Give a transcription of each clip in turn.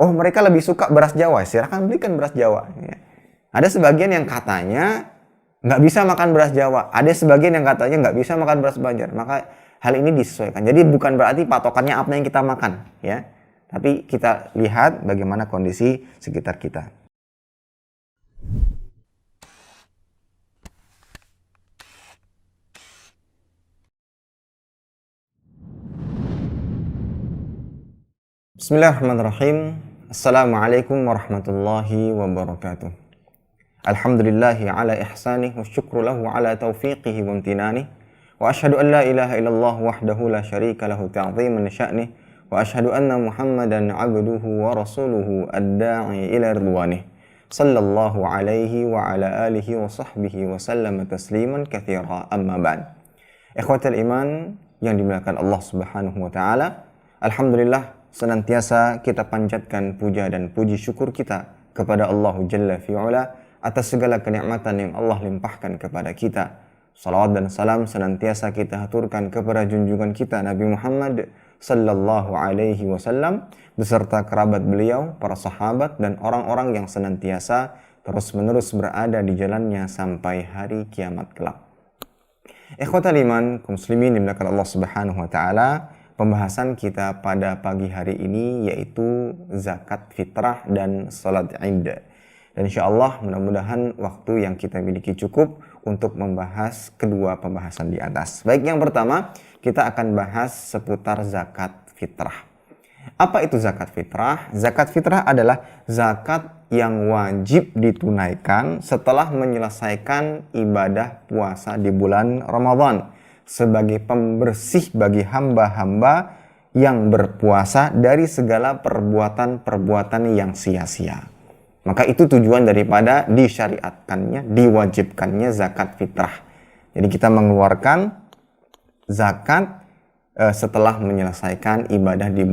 Oh, mereka lebih suka beras Jawa, silahkan belikan beras Jawa. Ya. Ada sebagian yang katanya nggak bisa makan beras Jawa, ada sebagian yang katanya nggak bisa makan beras Banjar. Maka hal ini disesuaikan. Jadi bukan berarti patokannya apa yang kita makan, ya. Tapi kita lihat bagaimana kondisi sekitar kita. Bismillahirrahmanirrahim. Assalamualaikum warahmatullahi wabarakatuh. Alhamdulillahi ala ihsanih wa syukru lahu ala taufiqihi wa amtinanih. Wa ashhadu an la ilaha illallah wahdahu la syarika lahu ta'ziman sya'nih. Wa ashhadu anna Muhammadan abduhu wa rasuluhu ad-da'i ila ridwanih. Sallallahu alaihi wa ala alihi wa sahbihi wa sallama tasliman katsira, amma ba'd. Ikhwatal iman yang dimuliakan Allah Subhanahu wa taala, alhamdulillah senantiasa kita panjatkan puja dan puji syukur kita kepada Allah Jalla fi'ula atas segala kenikmatan yang Allah limpahkan kepada kita. Salawat dan salam senantiasa kita haturkan kepada junjungan kita Nabi Muhammad sallallahu alaihi wasallam beserta kerabat beliau, para sahabat dan orang-orang yang senantiasa terus-menerus berada di jalannya sampai hari kiamat kelak. Ikhwatal iman, kaum muslimin dimuliakan Allah Subhanahu wa taala. Pembahasan kita pada pagi hari ini yaitu zakat fitrah dan salat Id. Dan insyaallah mudah-mudahan waktu yang kita miliki cukup untuk membahas kedua pembahasan di atas. Baik, yang pertama kita akan bahas seputar zakat fitrah. Apa itu zakat fitrah? Zakat fitrah adalah zakat yang wajib ditunaikan setelah menyelesaikan ibadah puasa di bulan Ramadan, sebagai pembersih bagi hamba-hamba yang berpuasa dari segala perbuatan-perbuatan yang sia-sia. Maka itu tujuan daripada disyariatkannya, diwajibkannya zakat fitrah. Jadi kita mengeluarkan zakat setelah menyelesaikan ibadah di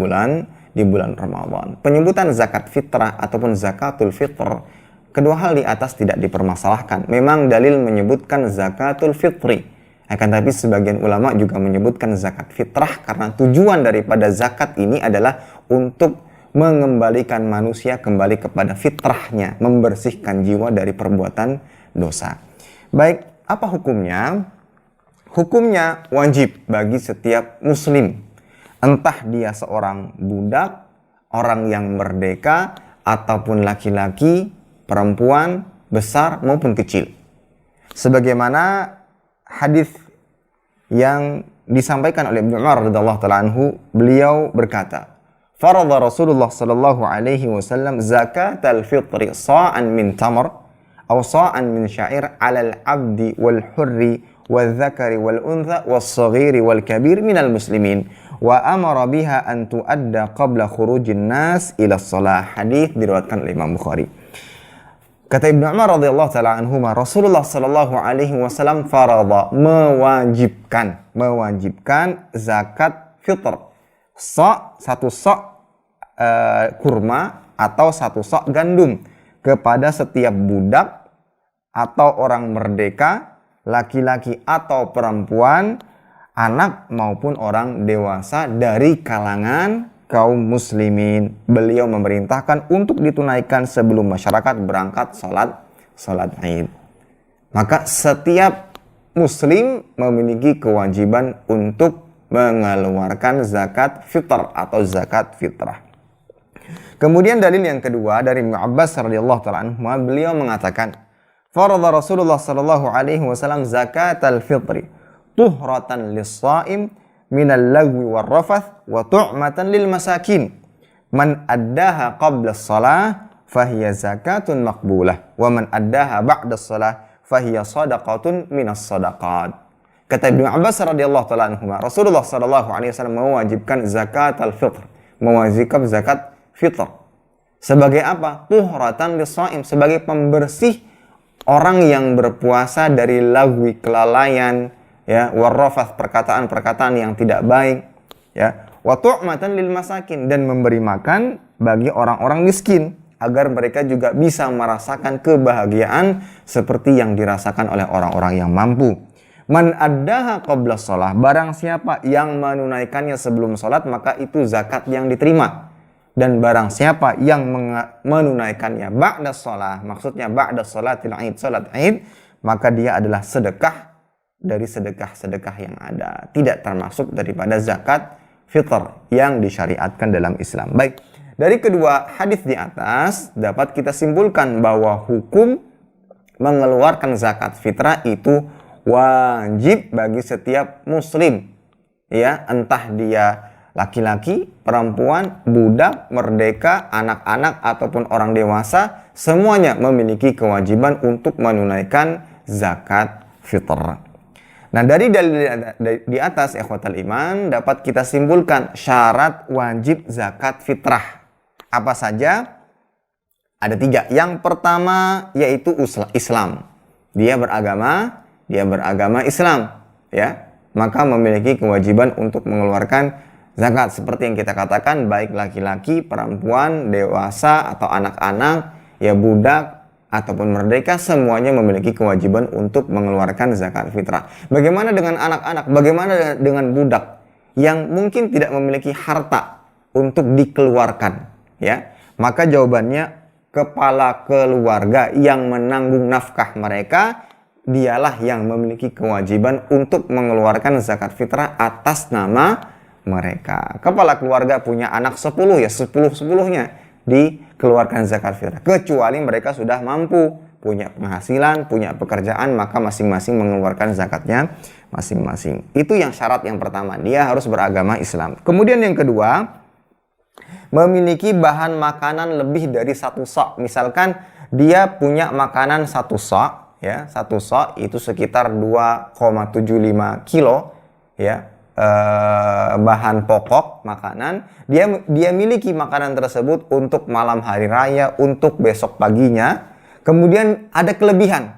bulan Ramadan. Penyebutan zakat fitrah ataupun zakatul fitr, kedua hal di atas tidak dipermasalahkan. Memang dalil menyebutkan zakatul fitri. Akan tapi sebagian ulama juga menyebutkan zakat fitrah karena tujuan daripada zakat ini adalah untuk mengembalikan manusia kembali kepada fitrahnya, membersihkan jiwa dari perbuatan dosa. Baik, apa hukumnya? Hukumnya wajib bagi setiap muslim, entah dia seorang budak, orang yang merdeka, ataupun laki-laki, perempuan, besar maupun kecil. Sebagaimana hadis yang disampaikan oleh Ibnu Umar radhiyallahu taala anhu, beliau berkata, "Faradha Rasulullah sallallahu alaihi wasallam zakatal fitri sa'an min tamr aw sa'an min sya'ir 'alal 'abdi wal hurri wal dzakari wal untha was saghiri wal kabir minal muslimin wa amara biha an tuadda qabla khurujin nas ila shalah." Hadis diriwayatkan oleh Imam Bukhari. Kata Ibnu Umar radhiyallahu taala anhuma, Rasulullah sallallahu alaihi wasallam faradha, mewajibkan zakat fitr. Satu sok kurma atau satu sok gandum kepada setiap budak atau orang merdeka, laki-laki atau perempuan, anak maupun orang dewasa dari kalangan kaum muslimin. Beliau memerintahkan untuk ditunaikan sebelum masyarakat berangkat salat Id. Maka setiap muslim memiliki kewajiban untuk mengeluarkan zakat fitr atau zakat fitrah. Kemudian dalil yang kedua dari Ibnu Abbas radhiyallahu taala anhu, beliau mengatakan, "Faradha Rasulullah sallallahu alaihi wasallam zakatal fitri tuhratan lis-shaim minal lagwi war rafath wa tu'matan lil masakin. Man addaha qabla as-salah fahiya zakatun maqbulah wa man addaha ba'da as-salah fahiya sadaqatun minas sadaqat." Kata Ibnu Abbas radhiyallahu taala anhu, Rasulullah sallallahu alaihi wasallam mewajibkan zakatul fitr, mewajibkan zakat fitr. Sebagai apa? Tuhratan lis-shaim, sebagai pembersih orang yang berpuasa dari lagwi, kelalaian, ya, warrafath, perkataan-perkataan yang tidak baik, ya, wa tu'matan lil masakin, dan memberi makan bagi orang-orang miskin agar mereka juga bisa merasakan kebahagiaan seperti yang dirasakan oleh orang-orang yang mampu. Man addaha qabla shalah, barang siapa yang menunaikannya sebelum salat, maka itu zakat yang diterima. Dan barang siapa yang menunaikannya ba'da sholat, maksudnya ba'da sholatil id, sholat id, maka dia adalah sedekah dari sedekah-sedekah yang ada, tidak termasuk daripada zakat fitr yang disyariatkan dalam Islam. Baik, dari kedua hadis di atas dapat kita simpulkan bahwa hukum mengeluarkan zakat fitrah itu wajib bagi setiap muslim, ya, entah dia laki-laki, perempuan, budak, merdeka, anak-anak ataupun orang dewasa, semuanya memiliki kewajiban untuk menunaikan zakat fitr. Nah, dari dalil di atas ikhwatal iman dapat kita simpulkan syarat wajib zakat fitrah. Apa saja? Ada 3. Yang pertama yaitu Islam. Dia beragama Islam, ya. Maka memiliki kewajiban untuk mengeluarkan zakat seperti yang kita katakan, baik laki-laki, perempuan, dewasa atau anak-anak, ya budak ataupun merdeka, semuanya memiliki kewajiban untuk mengeluarkan zakat fitrah. Bagaimana dengan anak-anak? Bagaimana dengan budak yang mungkin tidak memiliki harta untuk dikeluarkan, ya? Maka jawabannya kepala keluarga yang menanggung nafkah mereka, dialah yang memiliki kewajiban untuk mengeluarkan zakat fitrah atas nama mereka. Kepala keluarga punya anak 10, ya 10-10-nya dikeluarkan zakat fitrah. Kecuali mereka sudah mampu, punya penghasilan, punya pekerjaan, maka masing-masing mengeluarkan zakatnya masing-masing. Itu yang syarat yang pertama, dia harus beragama Islam. Kemudian yang kedua, memiliki bahan makanan lebih dari 1 sok. Misalkan dia punya makanan 1 sok, ya, 1 sok itu sekitar 2,75 kilo, ya, bahan pokok makanan. Dia miliki makanan tersebut untuk malam hari raya, untuk besok paginya. Kemudian ada kelebihan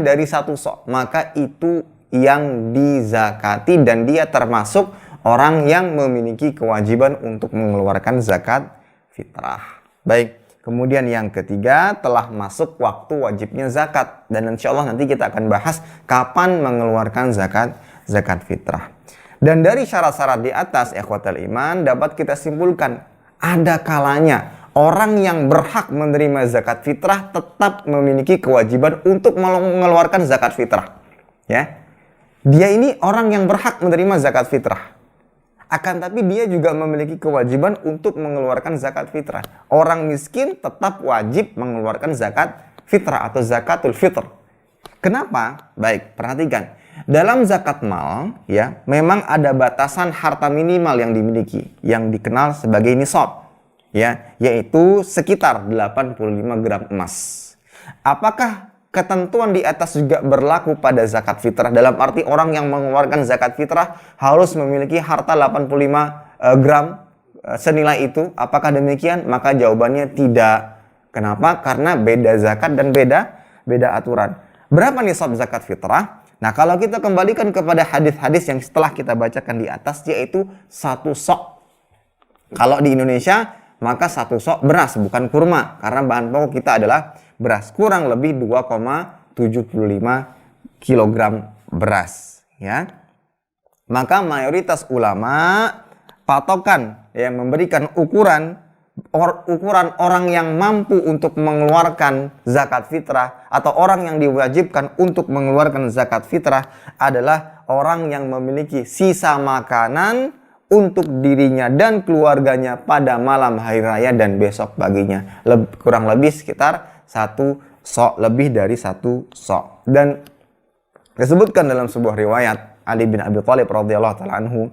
dari 1 sok, maka itu yang dizakati dan dia termasuk orang yang memiliki kewajiban untuk mengeluarkan zakat fitrah. Baik, kemudian yang ketiga, telah masuk waktu wajibnya zakat, dan insya Allah nanti kita akan bahas kapan mengeluarkan zakat fitrah. Dan dari syarat-syarat di atas ikhwatal iman dapat kita simpulkan, ada kalanya orang yang berhak menerima zakat fitrah tetap memiliki kewajiban untuk mengeluarkan zakat fitrah, ya. Dia ini orang yang berhak menerima zakat fitrah, akan tapi dia juga memiliki kewajiban untuk mengeluarkan zakat fitrah. Orang miskin tetap wajib mengeluarkan zakat fitrah atau zakatul fitr. Kenapa? Baik, perhatikan. Dalam zakat mal, ya, memang ada batasan harta minimal yang dimiliki, yang dikenal sebagai nisab, ya, yaitu sekitar 85 gram emas. Apakah ketentuan di atas juga berlaku pada zakat fitrah? Dalam arti orang yang mengeluarkan zakat fitrah harus memiliki harta 85 gram senilai itu. Apakah demikian? Maka jawabannya tidak. Kenapa? Karena beda zakat dan beda aturan. Berapa nisab zakat fitrah? Nah, kalau kita kembalikan kepada hadis-hadis yang setelah kita bacakan di atas, yaitu 1 sok. Kalau di Indonesia, maka 1 sok beras, bukan kurma, karena bahan pokok kita adalah beras. Kurang lebih 2,75 kg beras, ya. Maka mayoritas ulama patokan yang memberikan ukuran orang yang mampu untuk mengeluarkan zakat fitrah atau orang yang diwajibkan untuk mengeluarkan zakat fitrah adalah orang yang memiliki sisa makanan untuk dirinya dan keluarganya pada malam hari raya dan besok paginya. Kurang lebih sekitar 1 sok, lebih dari 1 sok. Dan disebutkan dalam sebuah riwayat Ali bin Abi Thalib radhiyallahu taala anhu,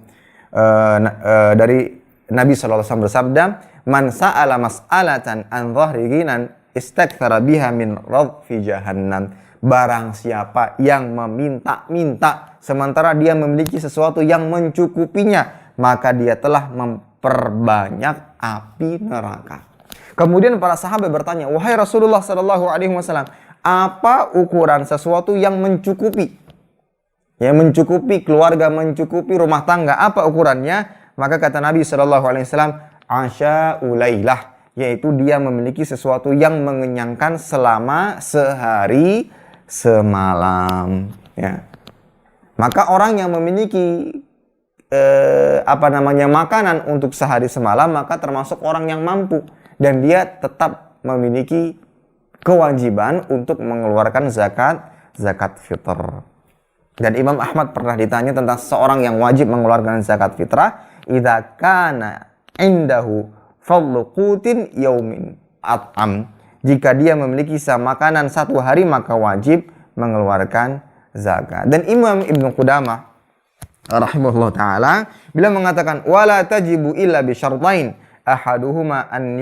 dari Nabi sallallahu alaihi wasallam bersabda, "Man sa'ala mas'alatan an dhahri ghinan istakthara biha min radfi jahannam." Barang siapa yang meminta-minta sementara dia memiliki sesuatu yang mencukupinya, maka dia telah memperbanyak api neraka. Kemudian para sahabat bertanya, "Wahai Rasulullah sallallahu alaihi wasallam, apa ukuran sesuatu yang mencukupi? Yang mencukupi keluarga, mencukupi rumah tangga, apa ukurannya?" Maka kata Nabi sallallahu alaihi wasallam, "Asya'ulailah," yaitu dia memiliki sesuatu yang mengenyangkan selama sehari semalam, ya. Maka orang yang memiliki makanan untuk sehari semalam, maka termasuk orang yang mampu dan dia tetap memiliki kewajiban untuk mengeluarkan zakat fitr. Dan Imam Ahmad pernah ditanya tentang seorang yang wajib mengeluarkan zakat fitrah, idza kana indahu fadlu qutin yaumin at'am. Jika dia memiliki sisa makanan satu hari, maka wajib mengeluarkan zakat. Dan Imam Ibnu Qudamah rahimahullah taala bila mengatakan wala tajibu illa bi syartain ahaduhuma an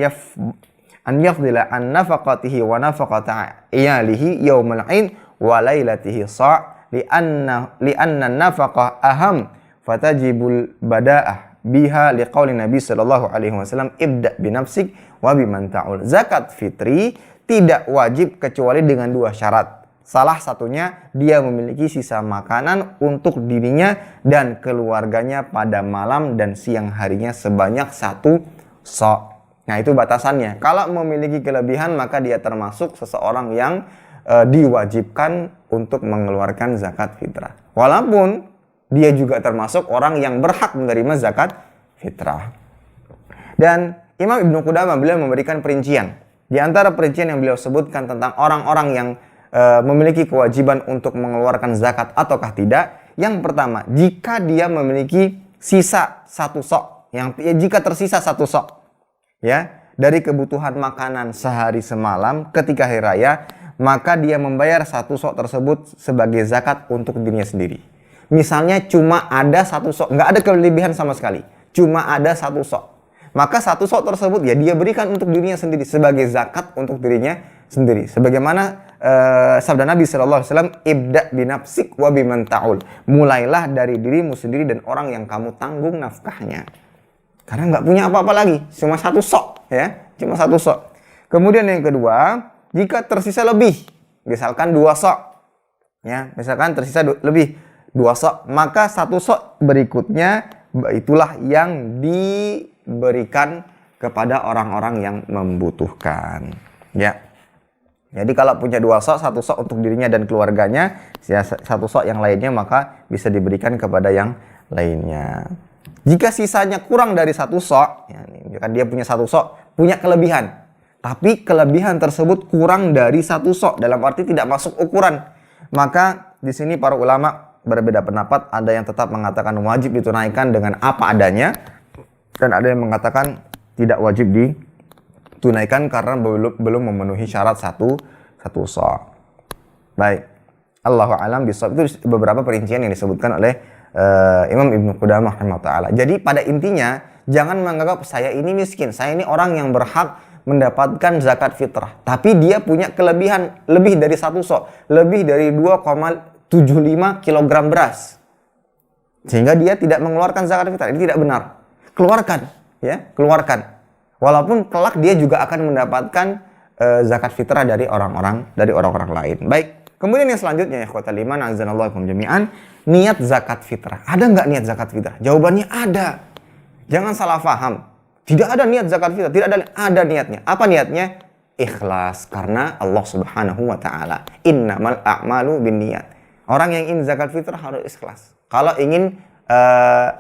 yafdila an nafaqatihi wa nafaqata iyalihi yaumal 'ain wa lailatihi sa' lianna nafaqah aham fatajibul bada'ah biha liqauli Nabi sallallahu alaihi wasallam ibda binafsik wa biman ta'ul. Zakat fitri tidak wajib kecuali dengan dua syarat. Salah satunya dia memiliki sisa makanan untuk dirinya dan keluarganya pada malam dan siang harinya sebanyak 1 sa'. Nah, itu batasannya. Kalau memiliki kelebihan maka dia termasuk seseorang yang diwajibkan untuk mengeluarkan zakat fitrah. Walaupun dia juga termasuk orang yang berhak menerima zakat fitrah. Dan Imam Ibnu Qudamah beliau memberikan perincian. Di antara perincian yang beliau sebutkan tentang orang-orang yang memiliki kewajiban untuk mengeluarkan zakat ataukah tidak. Yang pertama, jika dia memiliki sisa 1 sa', jika tersisa 1 sa', ya, dari kebutuhan makanan sehari semalam ketika hari raya, maka dia membayar 1 sa' tersebut sebagai zakat untuk dirinya sendiri. Misalnya cuma ada 1 sa', nggak ada kelebihan sama sekali, cuma ada 1 sa'. Maka 1 sa' tersebut ya dia berikan untuk dirinya sendiri sebagai zakat untuk dirinya sendiri. Sebagaimana sabda Nabi sallallahu alaihi wasallam, ibda binafsik wa biman ta'ul. Mulailah dari dirimu sendiri dan orang yang kamu tanggung nafkahnya. Karena nggak punya apa-apa lagi, cuma 1 sa', ya, cuma 1 sa'. Kemudian yang kedua, jika tersisa lebih, misalkan 2 sa', ya, misalkan tersisa lebih 2 sa', maka 1 sa' berikutnya itulah yang diberikan kepada orang-orang yang membutuhkan, ya. Jadi kalau punya 2 sa', 1 sa' untuk dirinya dan keluarganya, ya 1 sa' yang lainnya maka bisa diberikan kepada yang lainnya. Jika sisanya kurang dari 1 sa', ya, kan dia punya 1 sa', punya kelebihan, tapi kelebihan tersebut kurang dari 1 sa', dalam arti tidak masuk ukuran, maka di sini para ulama berbeda pendapat. Ada yang tetap mengatakan wajib ditunaikan dengan apa adanya, dan ada yang mengatakan tidak wajib ditunaikan karena belum memenuhi syarat 1 sa'. Baik, Allahu a'lam bishawab. Itu beberapa perincian yang disebutkan oleh Imam Ibnu Qudamah rahimahullah. Jadi pada intinya jangan menganggap saya ini miskin, saya ini orang yang berhak mendapatkan zakat fitrah, tapi dia punya kelebihan lebih dari 1 sa', lebih dari 2,75 kg beras, sehingga dia tidak mengeluarkan zakat fitrah. Ini tidak benar. Keluarkan, ya, keluarkan. Walaupun kelak dia juga akan mendapatkan zakat fitrah dari orang-orang lain. Baik. Kemudian yang selanjutnya, ya ikhwatal iman, azanallahu ikum jami'an, niat zakat fitrah. Ada nggak niat zakat fitrah? Jawabannya ada. Jangan salah paham. Tidak ada niat zakat fitrah, tidak ada niatnya. Apa niatnya? Ikhlas karena Allah Subhanahu wa taala. Innamal a'malu binniyat. Orang yang ingin zakat fitrah harus ikhlas. Kalau ingin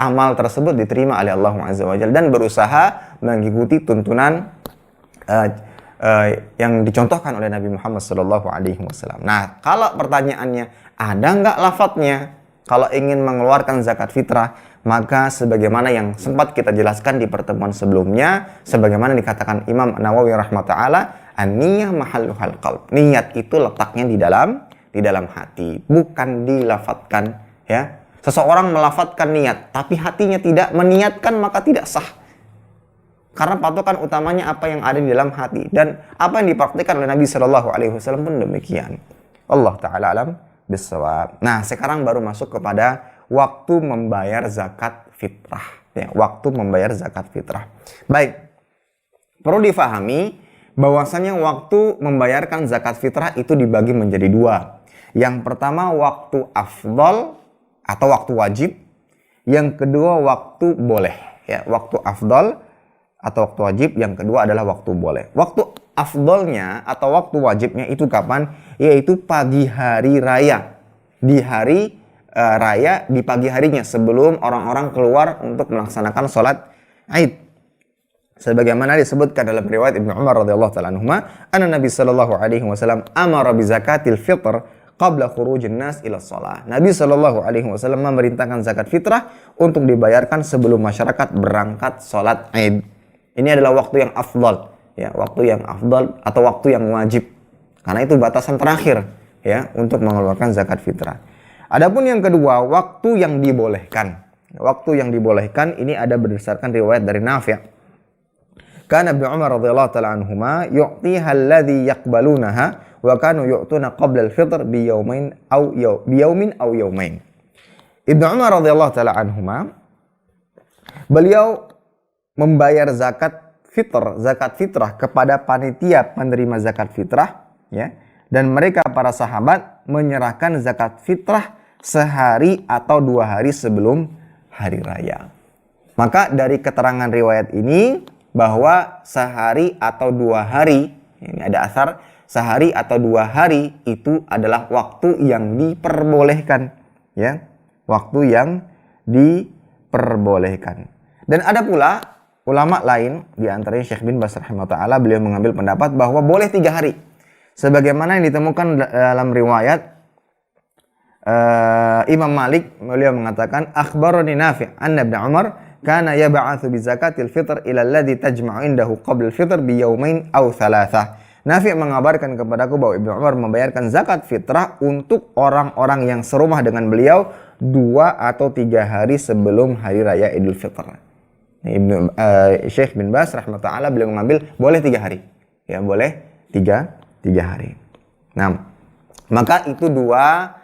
amal tersebut diterima oleh Allah Azza wa Jalla dan berusaha mengikuti tuntunan yang dicontohkan oleh Nabi Muhammad sallallahu alaihi wasallam. Nah, kalau pertanyaannya ada nggak lafadznya kalau ingin mengeluarkan zakat fitrah, maka sebagaimana yang sempat kita jelaskan di pertemuan sebelumnya, sebagaimana dikatakan Imam Nawawi rahmatullah, an-niyah mahalluhal qalb. Niat itu letaknya di dalam hati, bukan dilafadzkan, ya. Seseorang melafadzkan niat, tapi hatinya tidak meniatkan, maka tidak sah. Karena patokan utamanya apa yang ada di dalam hati, dan apa yang dipraktikkan oleh Nabi Shallallahu Alaihi Wasallam pun demikian. Allah Taala alam bisawab. Nah, sekarang baru masuk kepada waktu membayar zakat fitrah. Ya, waktu membayar zakat fitrah. Baik, perlu difahami bahwasanya waktu membayarkan zakat fitrah itu dibagi menjadi 2. Yang pertama waktu afdal atau waktu wajib. Yang kedua waktu boleh. Ya, waktu afdal atau waktu wajib, yang kedua adalah waktu boleh. Waktu afdolnya atau waktu wajibnya itu kapan? Yaitu pagi hari raya. Di hari raya di pagi harinya sebelum orang-orang keluar untuk melaksanakan sholat Id. Sebagaimana disebutkan dalam riwayat Ibnu Umar radhiyallahu taala anhuma, anna Nabi sallallahu alaihi wasallam amara bi zakatil fitr qabla khurujin nas ila shalah. Nabi sallallahu alaihi wasallam memerintahkan zakat fitrah untuk dibayarkan sebelum masyarakat berangkat sholat Id. Ini adalah waktu yang afdal, ya, waktu yang afdal atau waktu yang wajib. Karena itu batasan terakhir, ya, untuk mengeluarkan zakat fitrah. Adapun yang kedua, waktu yang dibolehkan. Waktu yang dibolehkan ini ada berdasarkan riwayat dari Nafi'. Kana Ibnu Umar radhiyallahu taala anhuma yu'tiha alladhi yaqbalunaha wa kanu yu'tuna qabla al-fitr bi yawmin aw yawmain. Ibnu Umar radhiyallahu taala anhuma beliau membayar zakat fitrah kepada panitia penerima zakat fitrah, ya. Dan mereka para sahabat menyerahkan zakat fitrah sehari atau 2 hari sebelum hari raya. Maka dari keterangan riwayat ini bahwa sehari atau 2 hari, ini ada asar, sehari atau 2 hari itu adalah waktu yang diperbolehkan, ya, waktu yang diperbolehkan. Dan ada pula ulama lain, di antaranya Syekh bin Baz rahimahullah, beliau mengambil pendapat bahwa boleh 3 hari, sebagaimana yang ditemukan dalam riwayat Imam Malik. Beliau mengatakan, akhbarani Nafi' anna Ibnu Umar kana yab'atsu bi zakatil fitr ila alladhi tajma'u indahu qabla al-fitr bi yawmain aw thalathah. Nafi' mengabarkan kepadaku bahwa Ibnu Umar membayarkan zakat fitrah untuk orang-orang yang serumah dengan beliau 2 atau 3 hari sebelum hari raya Idul Fitr. Syekh bin Baz rahimahullah beliau mengambil boleh 3 hari. Ya, boleh 3 hari. Nah, maka itu dua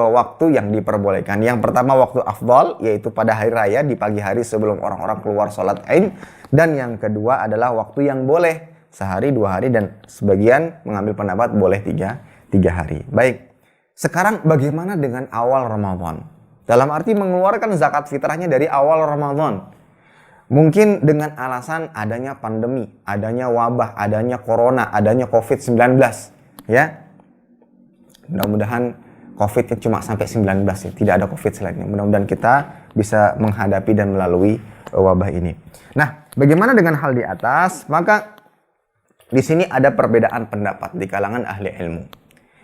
waktu yang diperbolehkan. Yang pertama waktu afdal, yaitu pada hari raya di pagi hari sebelum orang-orang keluar sholat Id. Dan yang kedua adalah waktu yang boleh sehari, 2 hari, dan sebagian mengambil pendapat boleh 3 hari. Baik, sekarang bagaimana dengan awal Ramadan? Dalam arti mengeluarkan zakat fitrahnya dari awal Ramadan. Mungkin dengan alasan adanya pandemi, adanya wabah, adanya corona, adanya COVID-19, ya. Mudah-mudahan COVID-nya cuma sampai 19, ya. Tidak ada COVID selainnya. Mudah-mudahan kita bisa menghadapi dan melalui wabah ini. Nah, bagaimana dengan hal di atas? Maka di sini ada perbedaan pendapat di kalangan ahli ilmu.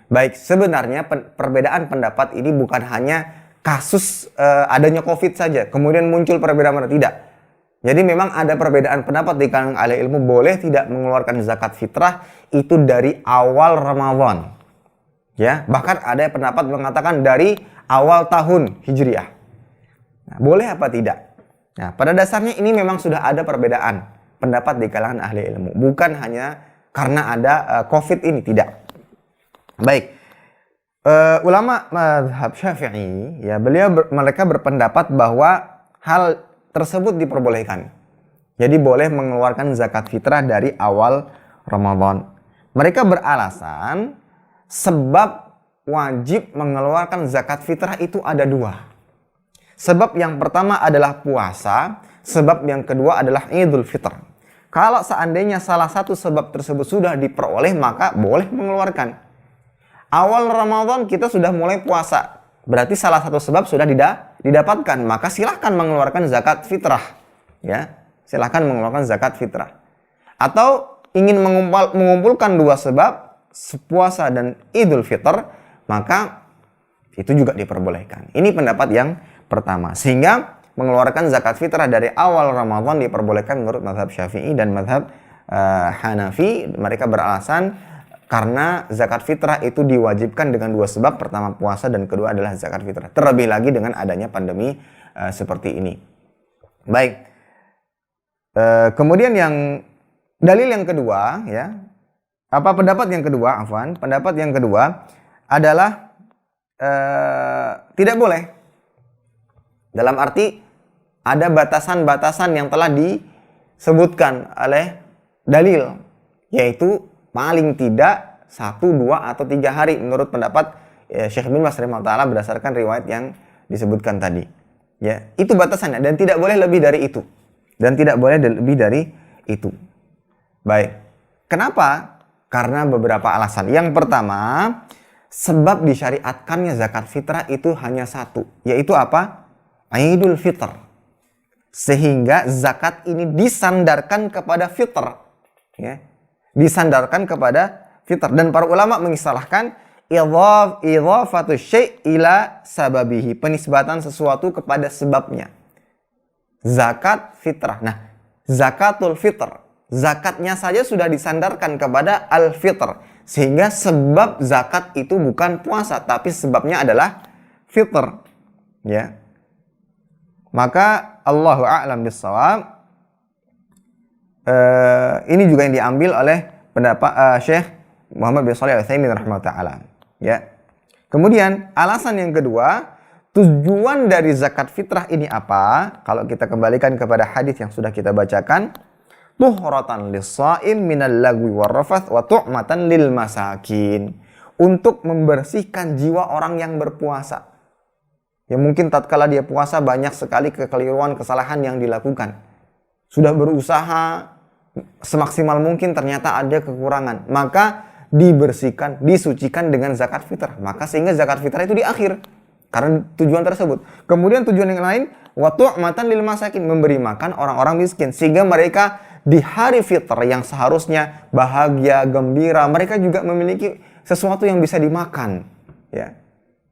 Baik, sebenarnya perbedaan pendapat ini bukan hanya kasus adanya COVID saja, kemudian muncul perbedaan pendapat. Tidak. Jadi memang ada perbedaan pendapat di kalangan ahli ilmu boleh tidak mengeluarkan zakat fitrah itu dari awal Ramadan. Ya, bahkan ada pendapat mengatakan dari awal tahun Hijriah. Nah, boleh apa tidak? Nah, pada dasarnya ini memang sudah ada perbedaan pendapat di kalangan ahli ilmu. Bukan hanya karena ada COVID ini, tidak. Baik, ulama mazhab Syafi'i, ya, mereka berpendapat bahwa hal tersebut diperbolehkan. Jadi boleh mengeluarkan zakat fitrah dari awal Ramadan. Mereka beralasan sebab wajib mengeluarkan zakat fitrah itu ada 2. Sebab yang pertama adalah puasa, sebab yang kedua adalah Idul Fitr. Kalau seandainya salah satu sebab tersebut sudah diperoleh, maka boleh mengeluarkan. Awal Ramadan kita sudah mulai puasa, berarti salah satu sebab sudah didapatkan, maka silahkan mengeluarkan zakat fitrah. Ya, silahkan mengeluarkan zakat fitrah. Atau ingin mengumpulkan 2 sebab, puasa dan Idul Fitr, maka itu juga diperbolehkan. Ini pendapat yang pertama. Sehingga mengeluarkan zakat fitrah dari awal Ramadan diperbolehkan menurut mazhab Syafi'i dan mazhab Hanafi. Mereka beralasan karena zakat fitrah itu diwajibkan dengan 2 sebab. Pertama puasa dan kedua adalah zakat fitrah. Terlebih lagi dengan adanya pandemi seperti ini. Baik. Kemudian dalil yang kedua, ya. Pendapat yang kedua, pendapat yang kedua adalah tidak boleh. Dalam arti ada batasan-batasan yang telah disebutkan oleh dalil, yaitu paling tidak 1, 2, atau 3 hari menurut pendapat Syekh bin Baz rahimahullah berdasarkan riwayat yang disebutkan tadi. Ya, itu batasannya dan tidak boleh lebih dari itu. Baik. Kenapa? Karena beberapa alasan. Yang pertama, sebab disyariatkannya zakat fitrah itu hanya satu, yaitu apa? Idul Fitr. Sehingga zakat ini disandarkan kepada fitr, ya. Disandarkan kepada fitr, dan para ulama mengistilahkan idhafatu syai' ila sababihi, penisbatan sesuatu kepada sebabnya. Zakat fitrah. Nah, zakatul fitr, zakatnya saja sudah disandarkan kepada al-fitr, sehingga sebab zakat itu bukan puasa, tapi sebabnya adalah fitr, ya. Maka Allahu a'lam bissawab. Ini juga yang diambil oleh pendapat Syekh Muhammad bin Shalih Al-Utsaimin rahimahullah, ya. Kemudian alasan yang kedua, tujuan dari zakat fitrah ini apa? Kalau kita kembalikan kepada hadis yang sudah kita bacakan, tuhratan lis-shaim minal lagwi warrafath wa tu'matan lil masakin, untuk membersihkan jiwa orang yang berpuasa. Ya, mungkin tatkala dia puasa banyak sekali kekeliruan, kesalahan yang dilakukan. Sudah berusaha semaksimal mungkin, ternyata ada kekurangan. Maka dibersihkan, disucikan dengan zakat fitrah. Maka sehingga zakat fitrah itu di akhir, karena tujuan tersebut. Kemudian tujuan yang lain, wa tu'matan lil masakin, memberi makan orang-orang miskin. Sehingga mereka di hari fitr yang seharusnya bahagia, gembira, mereka juga memiliki sesuatu yang bisa dimakan, ya.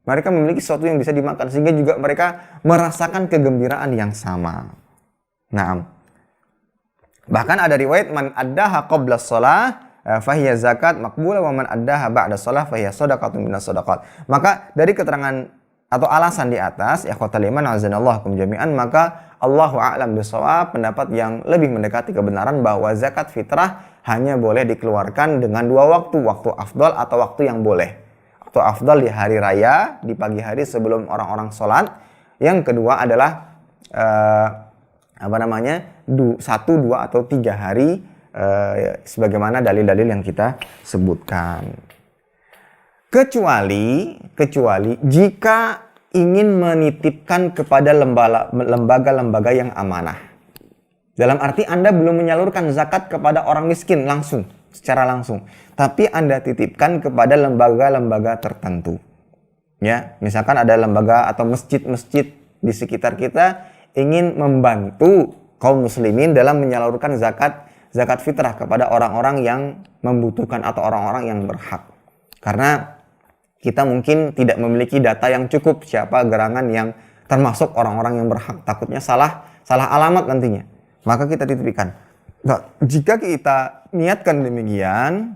Mereka memiliki sesuatu yang bisa dimakan, sehingga juga mereka merasakan kegembiraan yang sama. Naam. Bahkan ada riwayat, man addaha qabla shalah fahiya zakat maqbulah wa man addaha ba'da shalah fahiya shadaqatun minas shadaqat. Maka dari keterangan atau alasan di atas, ikhwatal iman azanallahu jami'an, maka Allahu a'lam bishawab, pendapat yang lebih mendekati kebenaran bahwa zakat fitrah hanya boleh dikeluarkan dengan dua waktu, waktu afdal atau waktu yang boleh. Waktu afdal di hari raya, di pagi hari sebelum orang-orang sholat. Yang kedua adalah satu, dua, atau 3 hari, sebagaimana dalil-dalil yang kita sebutkan. Kecuali jika ingin menitipkan kepada lembaga-lembaga yang amanah. Dalam arti Anda belum menyalurkan zakat kepada orang miskin secara langsung, tapi Anda titipkan kepada lembaga-lembaga tertentu. Ya, misalkan ada lembaga atau masjid-masjid di sekitar kita ingin membantu kaum muslimin dalam menyalurkan zakat fitrah kepada orang-orang yang membutuhkan atau orang-orang yang berhak. Karena kita mungkin tidak memiliki data yang cukup siapa gerangan yang termasuk orang-orang yang berhak, takutnya salah alamat nantinya. Maka kita titipkan. Nah, jika kita niatkan demikian,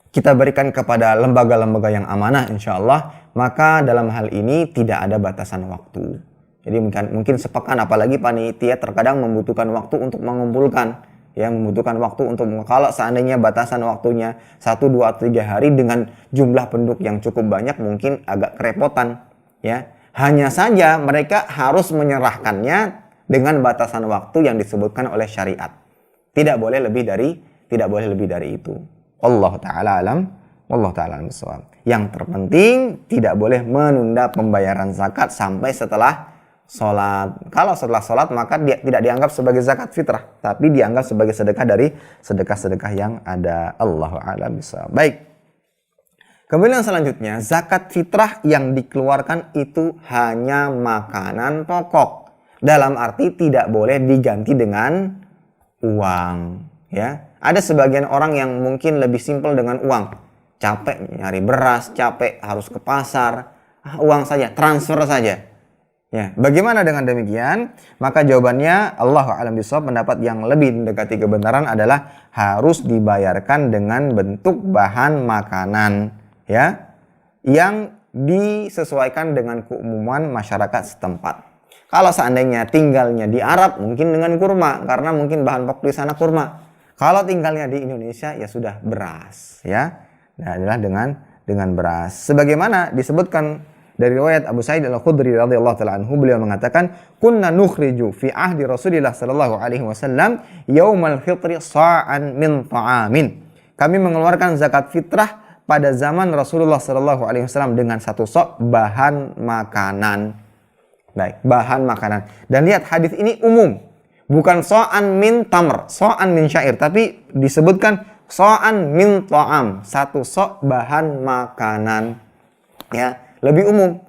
kita berikan kepada lembaga-lembaga yang amanah insya Allah, maka dalam hal ini tidak ada batasan waktu. Jadi mungkin sepekan, apalagi panitia terkadang membutuhkan waktu untuk mengumpulkan, ya, membutuhkan waktu untuk, kalau seandainya batasan waktunya 1, 2, 3 hari dengan jumlah penduduk yang cukup banyak, mungkin agak kerepotan, ya. Hanya saja mereka harus menyerahkannya dengan batasan waktu yang disebutkan oleh syariat. Tidak boleh lebih dari itu. Allah taala alam, wallahu taala alam bissawab. Yang terpenting tidak boleh menunda pembayaran zakat sampai setelah sholat. Kalau setelah sholat maka dia tidak dianggap sebagai zakat fitrah, tapi dianggap sebagai sedekah dari sedekah-sedekah yang ada. Allahu a'lam bishawab. Baik. Kemudian selanjutnya, zakat fitrah yang dikeluarkan itu hanya makanan pokok. Dalam arti tidak boleh diganti dengan uang, ya. Ada sebagian orang yang mungkin lebih simpel dengan uang. Capek nyari beras, capek harus ke pasar, uang saja, transfer saja. Ya, bagaimana dengan demikian? Maka jawabannya Allahu a'lam bishawab, pendapat yang lebih mendekati kebenaran adalah harus dibayarkan dengan bentuk bahan makanan, ya, yang disesuaikan dengan keumuman masyarakat setempat. Kalau seandainya tinggalnya di Arab, mungkin dengan kurma, karena mungkin bahan pokok di sana kurma. Kalau tinggalnya di Indonesia, ya sudah beras, ya. Nah, adalah dengan beras. Sebagaimana disebutkan dari riwayat Abu Sa'id Al-Khudri radhiyallahu taala anhu, beliau mengatakan, "Kunna nukhriju fi ahdi Rasulillah sallallahu alaihi wasallam yaumal fitri sa'an min ta'amin." Kami mengeluarkan zakat fitrah pada zaman Rasulullah sallallahu alaihi wasallam dengan 1 sok bahan makanan. Baik, bahan makanan. Dan lihat, hadis ini umum. Bukan so'an min tamr, so'an min syair, tapi disebutkan so'an min ta'am, 1 sok bahan makanan. Ya, lebih umum.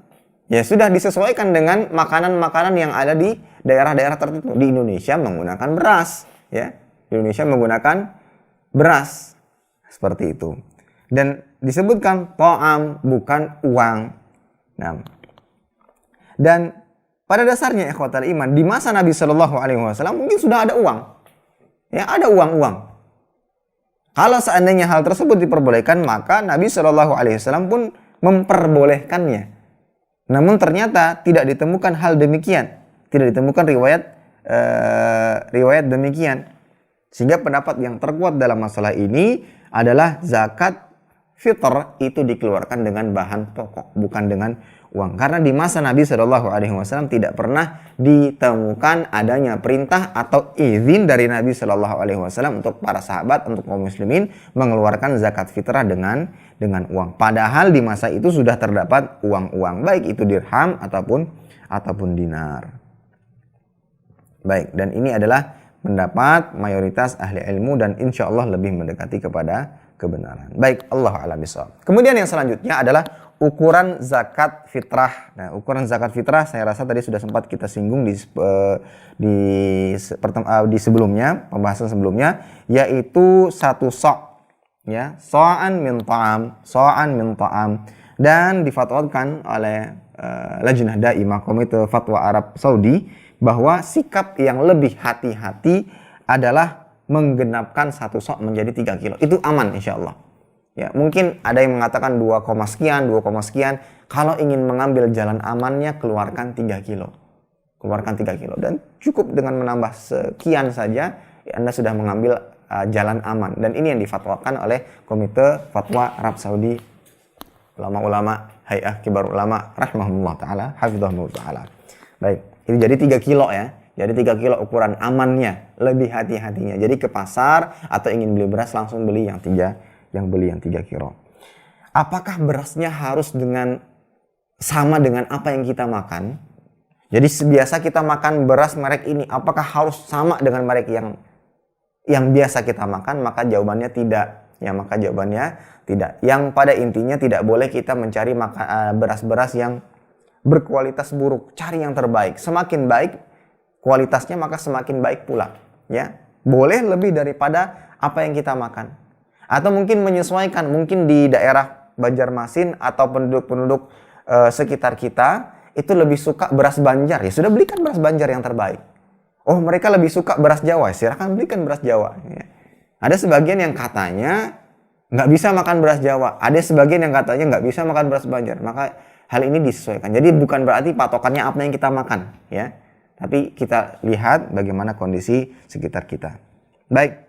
Ya sudah disesuaikan dengan makanan-makanan yang ada di daerah-daerah tertentu. Di Indonesia menggunakan beras, ya. Di Indonesia menggunakan beras. Seperti itu. Dan disebutkan ta'am bukan uang. Nah. Dan pada dasarnya ikhwatal iman, di masa Nabi Shallallahu alaihi wasallam mungkin sudah ada uang. Ya, ada uang-uang. Kalau seandainya hal tersebut diperbolehkan, maka Nabi Shallallahu alaihi wasallam pun memperbolehkannya. Namun ternyata tidak ditemukan hal demikian, tidak ditemukan riwayat demikian. Sehingga pendapat yang terkuat dalam masalah ini adalah zakat fitr itu dikeluarkan dengan bahan pokok, bukan dengan uang. Karena di masa Nabi Shallallahu alaihi wasallam tidak pernah ditemukan adanya perintah atau izin dari Nabi Shallallahu alaihi wasallam untuk para sahabat, untuk kaum muslimin mengeluarkan zakat fitrah dengan uang. Padahal di masa itu sudah terdapat uang-uang, baik itu dirham ataupun dinar. Baik, dan ini adalah pendapat mayoritas ahli ilmu dan insya Allah lebih mendekati kepada kebenaran. Baik, Allah a'lam bishawab. Kemudian yang selanjutnya adalah ukuran zakat fitrah. Nah, ukuran zakat fitrah saya rasa tadi sudah sempat kita singgung di sebelumnya, pembahasan sebelumnya, yaitu 1 sa'. Ya, sa'an min ta'am, dan difatwakan oleh Lajnah Daimah, Komite Fatwa Arab Saudi, bahwa sikap yang lebih hati-hati adalah menggenapkan 1 sa' menjadi 3 kilo. Itu aman insya Allah. Ya, mungkin ada yang mengatakan 2, sekian. Kalau ingin mengambil jalan amannya, keluarkan 3 kilo. Keluarkan 3 kilo. Dan cukup dengan menambah sekian saja, ya, Anda sudah mengambil jalan aman. Dan ini yang difatwakan oleh Komite Fatwa Arab Saudi, ulama-ulama Hay'ah Kibar Ulama rahimahullah ta'ala, hafizahullah ta'ala. Baik, itu jadi 3 kilo ya. Jadi 3 kilo ukuran amannya, lebih hati-hatinya. Jadi ke pasar atau ingin beli beras, langsung beli yang 3 kilo. Apakah berasnya harus sama dengan apa yang kita makan? Jadi biasa kita makan beras merek ini, apakah harus sama dengan merek yang biasa kita makan? Maka jawabannya tidak. Ya, maka jawabannya tidak. Yang pada intinya tidak boleh kita mencari beras-beras yang berkualitas buruk. Cari yang terbaik. Semakin baik kualitasnya, maka semakin baik pula. Ya, boleh lebih daripada apa yang kita makan. Atau mungkin menyesuaikan, mungkin di daerah Banjarmasin atau penduduk-penduduk sekitar kita itu lebih suka beras Banjar. Ya sudah, belikan beras Banjar yang terbaik. Oh, mereka lebih suka beras Jawa, silahkan belikan beras Jawa. Ya. Ada sebagian yang katanya nggak bisa makan beras Jawa, ada sebagian yang katanya nggak bisa makan beras Banjar. Maka hal ini disesuaikan. Jadi bukan berarti patokannya apa yang kita makan, ya. Tapi kita lihat bagaimana kondisi sekitar kita. Baik.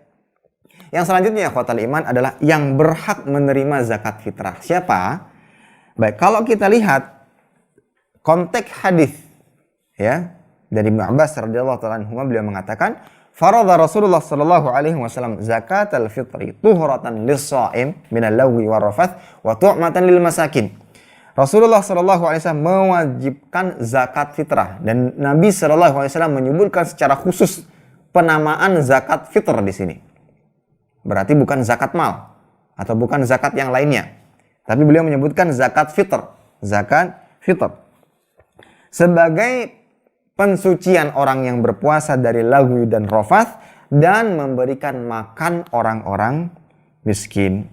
Yang selanjutnya ikhwatal iman adalah yang berhak menerima zakat fitrah. Siapa? Baik, kalau kita lihat konteks hadis, ya, dari Ibnu Abbas radhiyallahu ta'ala anhu, beliau mengatakan, "Faradha Rasulullah sallallahu alaihi wasallam zakatal fitri tuhratan lis-shaim minal lagwi war-rafath wa tu'matan lil masakin." Rasulullah sallallahu alaihi wasallam mewajibkan zakat fitrah, dan Nabi sallallahu alaihi wasallam menyebutkan secara khusus penamaan zakat fitr di sini. Berarti bukan zakat mal atau bukan zakat yang lainnya. Tapi beliau menyebutkan zakat fitr. Zakat fitr sebagai pensucian orang yang berpuasa dari lagwi dan rafath dan memberikan makan orang-orang miskin.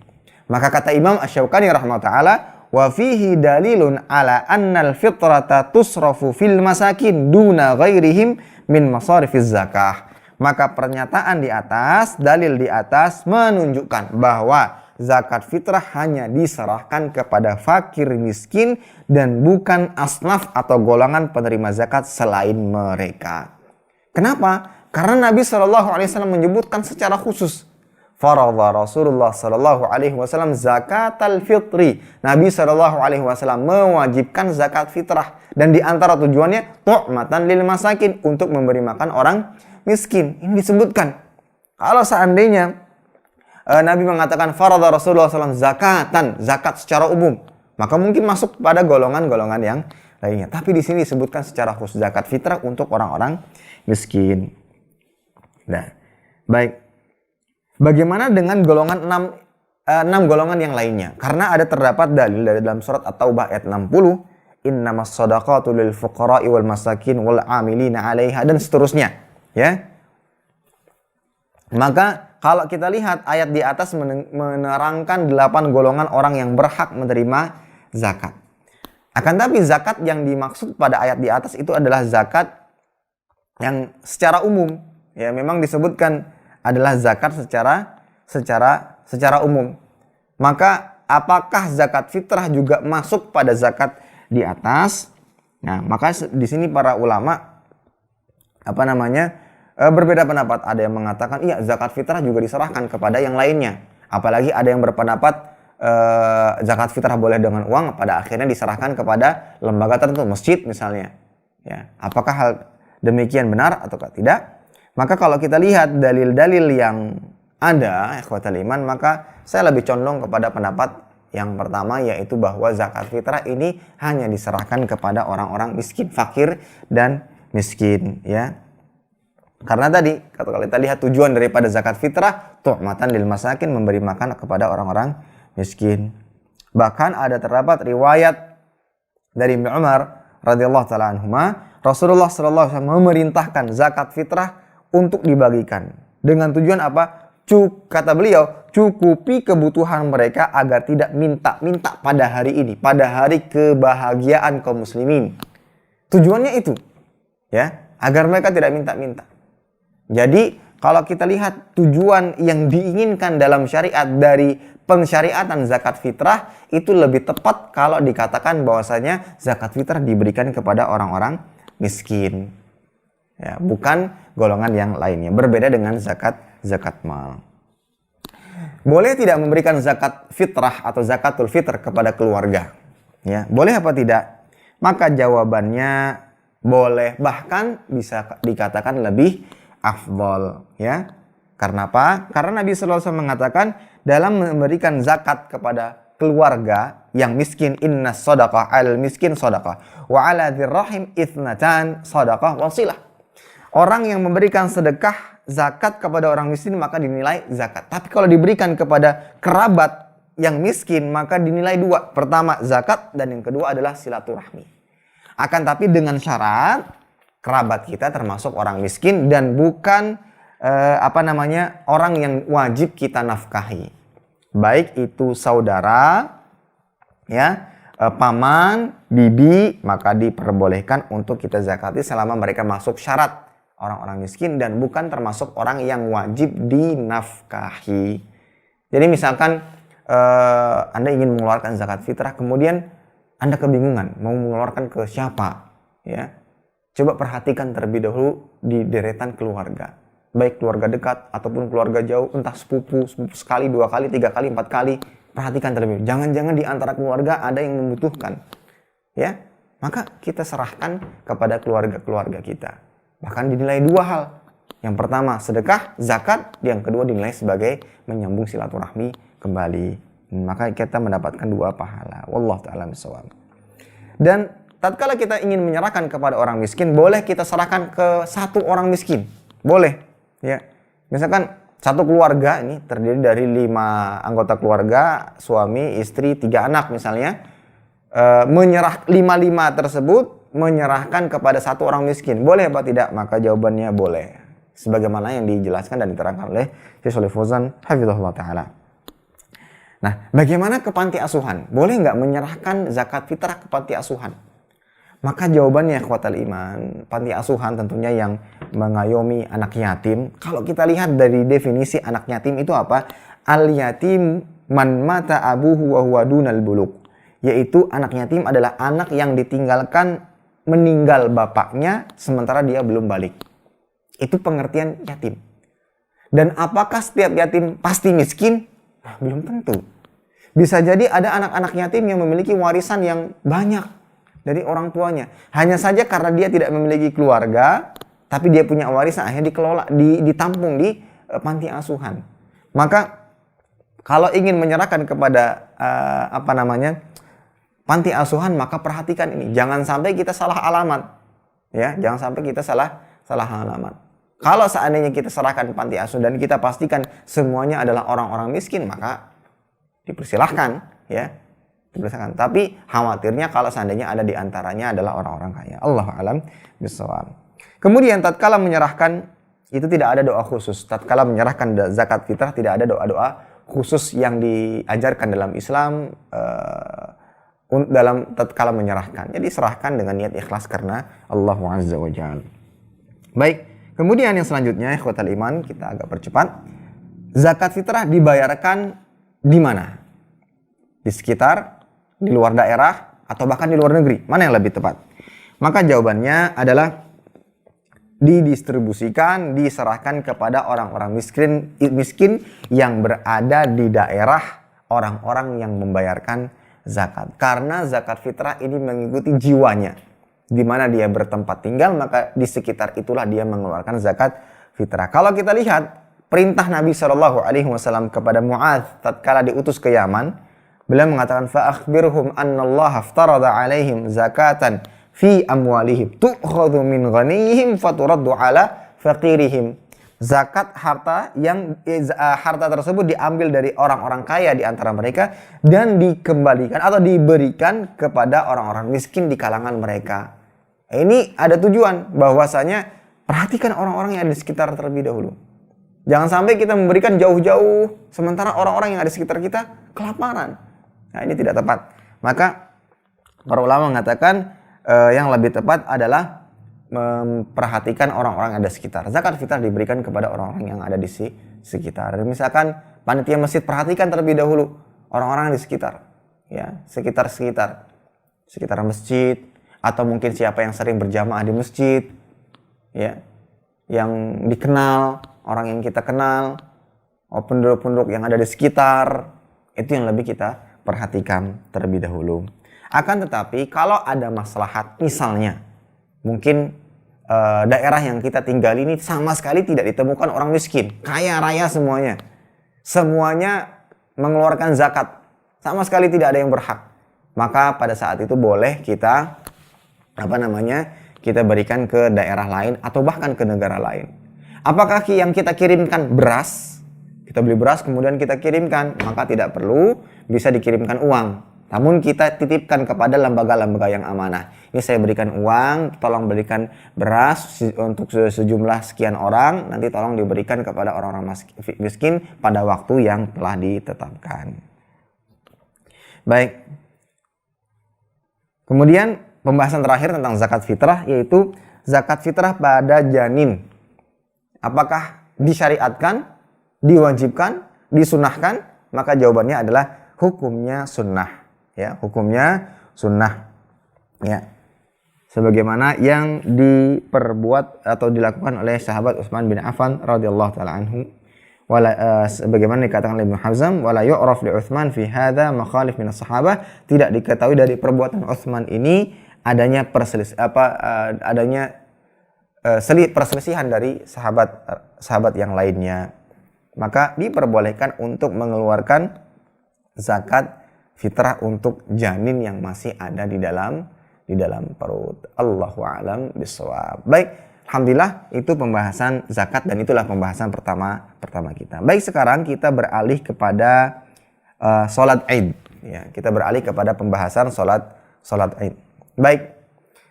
Maka kata Imam Asy-Syaukani rahimahullah taala, wa fihi dalilun ala annal fitrata tusrafu fil masakin duna ghairihim min masarifiz zakah. Maka pernyataan di atas, dalil di atas menunjukkan bahwa zakat fitrah hanya diserahkan kepada fakir miskin dan bukan asnaf atau golongan penerima zakat selain mereka. Kenapa? Karena Nabi SAW menyebutkan secara khusus. Faradha Rasulullah SAW zakatal fitri. Nabi SAW mewajibkan zakat fitrah. Dan di antara tujuannya, tu'matan lil masakin, untuk memberi makan orang miskin. Ini disebutkan. Kalau seandainya Nabi mengatakan faradha Rasulullah SAW zakatan, zakat secara umum, maka mungkin masuk pada golongan-golongan yang lainnya. Tapi di sini disebutkan secara khusus zakat fitrah untuk orang-orang miskin. Nah, baik. Bagaimana dengan golongan 6 golongan yang lainnya. Karena ada terdapat dalil dari dalam surat At-Taubah ayat 60, innamas shadaqatu lil fuqara'i wal masakin wal 'amilina 'alaiha, dan seterusnya, ya. Maka kalau kita lihat ayat di atas menerangkan 8 golongan orang yang berhak menerima zakat. Akan tapi zakat yang dimaksud pada ayat di atas itu adalah zakat yang secara umum, ya, memang disebutkan adalah zakat secara umum. Maka apakah zakat fitrah juga masuk pada zakat di atas? Nah, maka di sini para ulama berbeda pendapat. Ada yang mengatakan iya, zakat fitrah juga diserahkan kepada yang lainnya. Apalagi ada yang berpendapat zakat fitrah boleh dengan uang, pada akhirnya diserahkan kepada lembaga tertentu, masjid misalnya. Ya, apakah hal demikian benar ataukah tidak? Maka kalau kita lihat dalil-dalil yang ada, ikhwatal iman, maka saya lebih condong kepada pendapat yang pertama, yaitu bahwa zakat fitrah ini hanya diserahkan kepada orang-orang miskin, fakir dan miskin, ya. Karena tadi kalau kita lihat tujuan daripada zakat fitrah, tu'matan lil masakin, memberi makan kepada orang-orang miskin. Bahkan ada terdapat riwayat dari Ibnu Umar radhiyallahu taala anhuma, Rasulullah sallallahu alaihi wasallam memerintahkan zakat fitrah untuk dibagikan dengan tujuan apa? Kata beliau, cukupi kebutuhan mereka agar tidak minta-minta pada hari ini, pada hari kebahagiaan kaum muslimin. Tujuannya itu, ya, agar mereka tidak minta-minta. Jadi kalau kita lihat tujuan yang diinginkan dalam syariat dari pensyariatan zakat fitrah, itu lebih tepat kalau dikatakan bahwasanya zakat fitrah diberikan kepada orang-orang miskin, ya, bukan golongan yang lainnya. Berbeda dengan zakat mal. Boleh tidak memberikan zakat fitrah atau zakatul fitr kepada keluarga? Ya, boleh apa tidak? Maka jawabannya boleh, bahkan bisa dikatakan lebih afdol, ya. Karena apa? Karena Nabi sallallahu alaihi wasallam mengatakan dalam memberikan zakat kepada keluarga yang miskin, inna sadaqah al miskin sadaqah wa ala dzirrahim ithnatan sadaqah wasilah. Orang yang memberikan sedekah zakat kepada orang miskin maka dinilai zakat. Tapi kalau diberikan kepada kerabat yang miskin maka dinilai 2. Pertama zakat, dan yang kedua adalah silaturahmi. Akan tapi dengan syarat kerabat kita termasuk orang miskin dan bukan orang yang wajib kita nafkahi. Baik itu saudara, ya, paman, bibi, maka diperbolehkan untuk kita zakati selama mereka masuk syarat orang-orang miskin dan bukan termasuk orang yang wajib dinafkahi. Jadi misalkan Anda ingin mengeluarkan zakat fitrah, kemudian Anda kebingungan mau mengeluarkan ke siapa, ya. Coba perhatikan terlebih dahulu di deretan keluarga, baik keluarga dekat ataupun keluarga jauh, entah sepupu sekali, 2 kali, 3 kali, 4 kali. Perhatikan terlebih. Jangan-jangan di antara keluarga ada yang membutuhkan, ya. Maka kita serahkan kepada keluarga-keluarga kita. Bahkan dinilai 2 hal. Yang pertama sedekah, zakat. Yang kedua dinilai sebagai menyambung silaturahmi kembali. Maka kita mendapatkan 2 pahala. Wallahu ta'ala bishawab. Dan tatkala kita ingin menyerahkan kepada orang miskin, boleh kita serahkan ke satu orang miskin. Boleh, ya. Misalkan satu keluarga ini terdiri dari 5 anggota keluarga, suami, istri, 3 anak misalnya. Menyerah 5 tersebut menyerahkan kepada satu orang miskin. Boleh apa tidak? Maka jawabannya boleh. Sebagaimana yang dijelaskan dan diterangkan oleh Syekh Shalih Fauzan hafizahullah taala. Nah, bagaimana ke panti asuhan? Boleh nggak menyerahkan zakat fitrah ke panti asuhan? Maka jawabannya ikhwatal iman, panti asuhan tentunya yang mengayomi anak yatim. Kalau kita lihat dari definisi anak yatim itu apa? Al yatim man mata abuhu wa huwa dunal buluk. Yaitu anak yatim adalah anak yang ditinggalkan meninggal bapaknya sementara dia belum balik. Itu pengertian yatim. Dan apakah setiap yatim pasti miskin? Nah, belum tentu. Bisa jadi ada anak-anak yatim yang memiliki warisan yang banyak dari orang tuanya. Hanya saja karena dia tidak memiliki keluarga, tapi dia punya warisan, akhirnya dikelola, ditampung di panti asuhan. Maka kalau ingin menyerahkan kepada panti asuhan, maka perhatikan ini, jangan sampai kita salah alamat, ya, jangan sampai kita salah alamat. Kalau seandainya kita serahkan panti asuhan dan kita pastikan semuanya adalah orang-orang miskin, maka dipersilahkan, ya. Dipersilahkan. Tapi khawatirnya kalau seandainya ada di antaranya adalah orang-orang kaya. Allahu a'lam bishawab. Kemudian tatkala menyerahkan itu tidak ada doa khusus. Tatkala menyerahkan zakat fitrah tidak ada doa-doa khusus yang diajarkan dalam Islam dalam tatkala menyerahkan. Jadi serahkan dengan niat ikhlas karena Allah Azza wa Jalla. Baik, kemudian yang selanjutnya ikhwatal iman, kita agak percepat. Zakat fitrah dibayarkan di mana? Di sekitar, di luar daerah, atau bahkan di luar negeri? Mana yang lebih tepat? Maka jawabannya adalah didistribusikan, diserahkan kepada orang-orang miskin yang berada di daerah orang-orang yang membayarkan zakat. Karena zakat fitrah ini mengikuti jiwanya. Di mana dia bertempat tinggal, maka di sekitar itulah dia mengeluarkan zakat fitrah. Kalau kita lihat perintah Nabi SAW kepada Mu'adz tatkala diutus ke Yaman, beliau mengatakan fa akhbirhum annallaha aftarada alaihim zakatan fi amwalihim tu'khadhu min ghaniyihim faturaddu ala faqirihim. Zakat harta yang harta tersebut diambil dari orang-orang kaya di antara mereka dan dikembalikan atau diberikan kepada orang-orang miskin di kalangan mereka. Ini ada tujuan bahwasanya perhatikan orang-orang yang ada di sekitar terlebih dahulu. Jangan sampai kita memberikan jauh-jauh sementara orang-orang yang ada di sekitar kita kelaparan. Nah, ini tidak tepat. Maka para ulama mengatakan yang lebih tepat adalah memperhatikan orang-orang yang ada di sekitar. Zakat fitrah diberikan kepada orang-orang yang ada di sekitar. Misalkan panitia masjid, perhatikan terlebih dahulu orang-orang di sekitar, ya, sekitar masjid, atau mungkin siapa yang sering berjamaah di masjid, ya, yang dikenal, orang yang kita kenal, penduduk-penduduk yang ada di sekitar, itu yang lebih kita perhatikan terlebih dahulu. Akan tetapi kalau ada maslahat, misalnya mungkin daerah yang kita tinggali ini sama sekali tidak ditemukan orang miskin, kaya raya semuanya mengeluarkan zakat, sama sekali tidak ada yang berhak, maka pada saat itu boleh kita kita berikan ke daerah lain atau bahkan ke negara lain. Apakah yang kita kirimkan beras, kita beli beras kemudian kita kirimkan, maka tidak perlu, bisa dikirimkan uang. Namun kita titipkan kepada lembaga-lembaga yang amanah. Ini saya berikan uang, tolong berikan beras untuk sejumlah sekian orang, nanti tolong diberikan kepada orang-orang miskin pada waktu yang telah ditetapkan. Baik. Kemudian pembahasan terakhir tentang zakat fitrah, yaitu zakat fitrah pada janin. Apakah disyariatkan, diwajibkan, disunahkan? Maka jawabannya adalah hukumnya sunnah. Ya, hukumnya sunnah, ya, sebagaimana yang diperbuat atau dilakukan oleh sahabat Utsman bin Affan radhiyallahu taala anhu, sebagaimana dikatakan oleh Ibnu Hazm, wala yu'raf li Utsman fi hadza makhalif min as-sahabah, tidak diketahui dari perbuatan Utsman ini adanya perselisihan dari sahabat yang lainnya. Maka diperbolehkan untuk mengeluarkan zakat fitrah untuk janin yang masih ada di dalam perut. Allahu a'lam bishawab. Baik, alhamdulillah itu pembahasan zakat dan itulah pembahasan pertama kita. Baik, sekarang kita beralih kepada salat Id. Ya, kita beralih kepada pembahasan salat Id. Baik.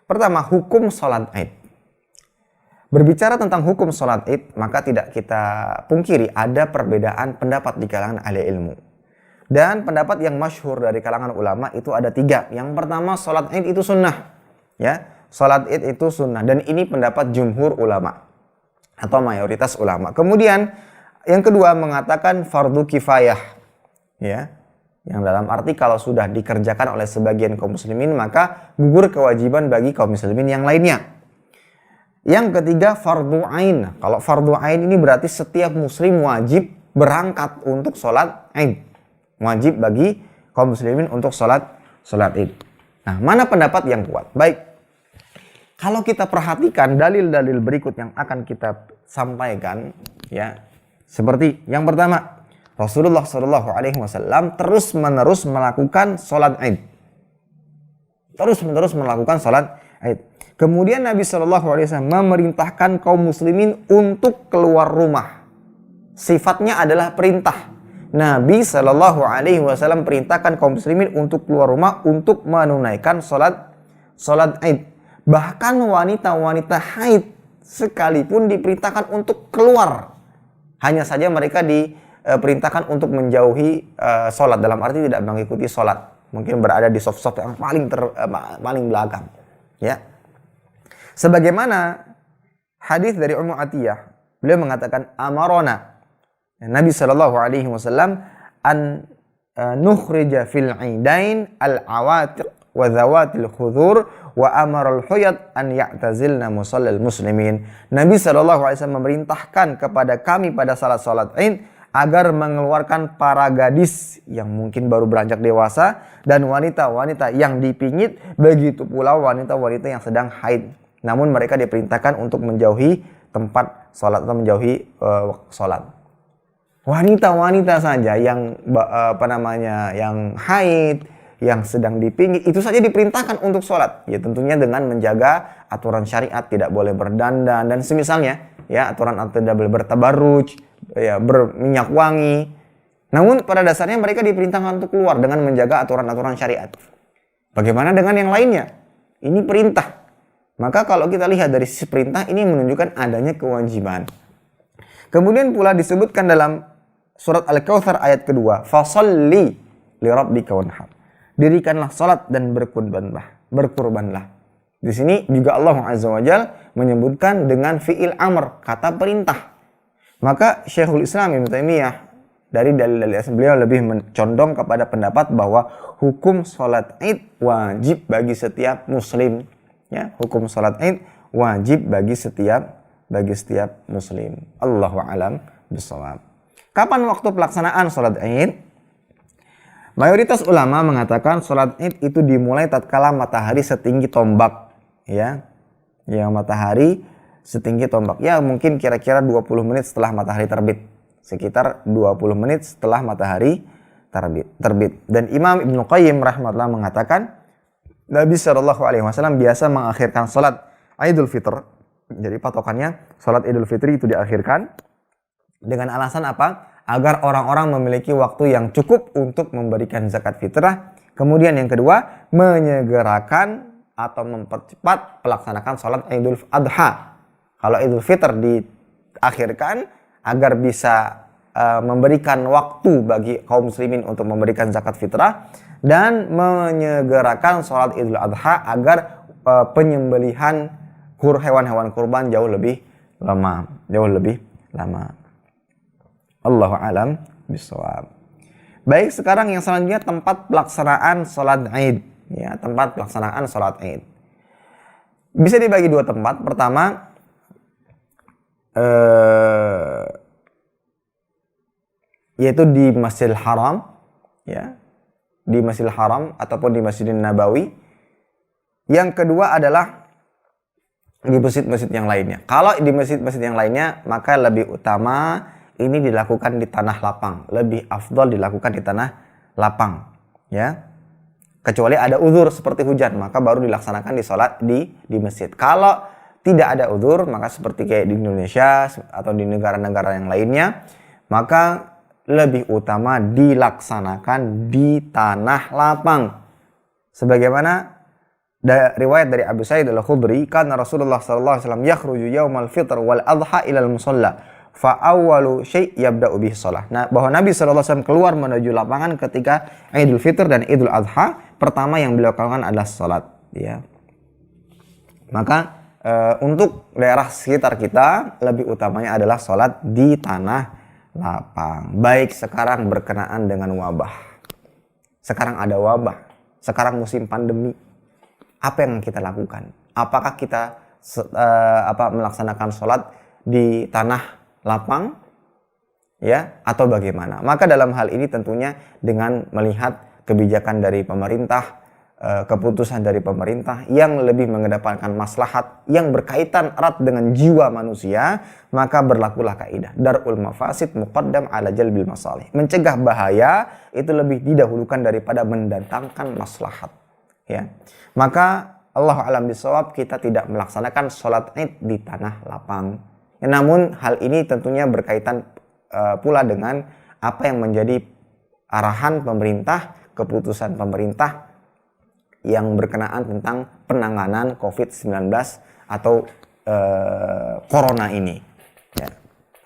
Pertama, hukum salat Id. Berbicara tentang hukum salat Id, maka tidak kita pungkiri ada perbedaan pendapat di kalangan ahli ilmu. Dan pendapat yang masyhur dari kalangan ulama itu ada 3. Yang pertama, salat Id itu sunnah. Ya, salat Id itu sunnah. Dan ini pendapat jumhur ulama atau mayoritas ulama. Kemudian yang kedua mengatakan fardu kifayah. Ya, yang dalam arti kalau sudah dikerjakan oleh sebagian kaum muslimin maka gugur kewajiban bagi kaum muslimin yang lainnya. Yang ketiga fardu ain. Kalau fardu ain ini berarti setiap muslim wajib berangkat untuk salat Id. Wajib bagi kaum muslimin untuk salat Id. Nah, mana pendapat yang kuat? Baik. Kalau kita perhatikan dalil-dalil berikut yang akan kita sampaikan, ya. Seperti yang pertama, Rasulullah SAW terus-menerus melakukan salat Id. Terus-menerus melakukan salat Id. Kemudian Nabi SAW memerintahkan kaum muslimin untuk keluar rumah. Sifatnya adalah perintah. Nabi Shallallahu Alaihi Wasallam perintahkan kaum muslimin untuk keluar rumah untuk menunaikan sholat Id. Bahkan wanita-wanita haid sekalipun diperintahkan untuk keluar. Hanya saja mereka diperintahkan untuk menjauhi sholat, dalam arti tidak mengikuti sholat. Mungkin berada di soft-soft yang paling belakang. Ya. Sebagaimana hadis dari Ummu Atiyah, beliau mengatakan amarona, Nabi Shallallahu Alaihi Wasallam an nukhrija fil idain al awatiq wa zawatil khudur wa amaral huyat an ya'tazilna musallal muslimin. Nabi Shallallahu Alaihi Wasallam memerintahkan kepada kami pada salat Id agar mengeluarkan para gadis yang mungkin baru beranjak dewasa dan wanita-wanita yang dipingit, begitu pula wanita-wanita yang sedang haid. Namun mereka diperintahkan untuk menjauhi tempat sholat atau menjauhi sholat. Wanita-wanita saja yang yang haid, yang sedang dipingit, itu saja diperintahkan untuk sholat. Ya tentunya dengan menjaga aturan syariat, tidak boleh berdandan dan semisalnya. Ya, aturan tidak boleh bertabarruj, ya, berminyak wangi. Namun pada dasarnya mereka diperintahkan untuk keluar dengan menjaga aturan-aturan syariat. Bagaimana dengan yang lainnya? Ini perintah. Maka kalau kita lihat dari sisi perintah, ini menunjukkan adanya kewajiban. Kemudian pula disebutkan dalam surat Al-Kautsar ayat kedua, fasalli li rabbika wanhar. Dirikanlah salat dan berkurbanlah. Di sini juga Allah Azza wa Jalla menyebutkan dengan fi'il amr, kata perintah. Maka Syekhul Islam Ibnu Taimiyah dari dalil-dalil beliau lebih condong kepada pendapat bahwa hukum salat Id wajib bagi setiap muslim. Ya, hukum salat Id wajib bagi setiap muslim. Allahu a'lam bishawab. Kapan waktu pelaksanaan salat Id? Mayoritas ulama mengatakan salat Id itu dimulai tatkala matahari setinggi tombak, ya. Ya, matahari setinggi tombak. Ya, mungkin kira-kira 20 menit setelah matahari terbit. Sekitar 20 menit setelah matahari terbit. Dan Imam Ibnu Qayyim rahimahullah mengatakan Nabi Shallallahu Alaihi Wasallam biasa mengakhirkan salat Idul Fitr. Jadi patokannya salat Idul Fitri itu diakhirkan dengan alasan apa? Agar orang-orang memiliki waktu yang cukup untuk memberikan zakat fitrah. Kemudian yang kedua, menyegerakan atau mempercepat pelaksanakan salat Idul Adha. Kalau Idul Fitr diakhirkan agar bisa memberikan waktu bagi kaum muslimin untuk memberikan zakat fitrah, dan menyegerakan salat Idul Adha agar penyembelihan hewan-hewan kurban jauh lebih lama. Allahu a'lam bishawab. Baik, sekarang yang selanjutnya tempat pelaksanaan salat Id. Ya, tempat pelaksanaan salat Id bisa dibagi dua tempat. Pertama, yaitu di Masjidil Haram, ya, di Masjidil Haram ataupun di Masjidin Nabawi. Yang kedua adalah di masjid-masjid yang lainnya. Kalau di masjid-masjid yang lainnya, maka lebih utama ini dilakukan di tanah lapang, lebih afdol dilakukan di tanah lapang, ya. Kecuali ada uzur seperti hujan, maka baru dilaksanakan di sholat di masjid. Kalau tidak ada uzur, maka seperti kayak di Indonesia atau di negara-negara yang lainnya, maka lebih utama dilaksanakan di tanah lapang. Sebagaimana riwayat dari Abu Sa'id Al-Khudri, karena Rasulullah sallallahu alaihi wasallam yakhruju yaumal fitr wal adha ila al-musalla fa awwalu syai' yabda'u bihi shalah. Nah, bahwa Nabi sallallahu alaihi wasallam keluar menuju lapangan ketika Idul Fitr dan Idul Adha, pertama yang beliau lakukan adalah salat, ya. Maka untuk daerah sekitar kita lebih utamanya adalah salat di tanah lapang. Baik sekarang berkenaan dengan wabah. Sekarang ada wabah. Sekarang musim pandemi. Apa yang kita lakukan? Apakah kita melaksanakan salat di tanah lapang, ya, atau bagaimana? Maka dalam hal ini tentunya dengan melihat kebijakan dari pemerintah, keputusan dari pemerintah yang lebih mengedepankan maslahat yang berkaitan erat dengan jiwa manusia, maka berlakulah kaidah darul mafasid muqaddam ala jalbil masalih. Mencegah bahaya itu lebih didahulukan daripada mendatangkan maslahat, ya. Maka Allahu a'lam bishawab, kita tidak melaksanakan salat Id di tanah lapang. Namun hal ini tentunya berkaitan pula dengan apa yang menjadi arahan pemerintah, keputusan pemerintah yang berkenaan tentang penanganan COVID-19 atau corona ini. Ya.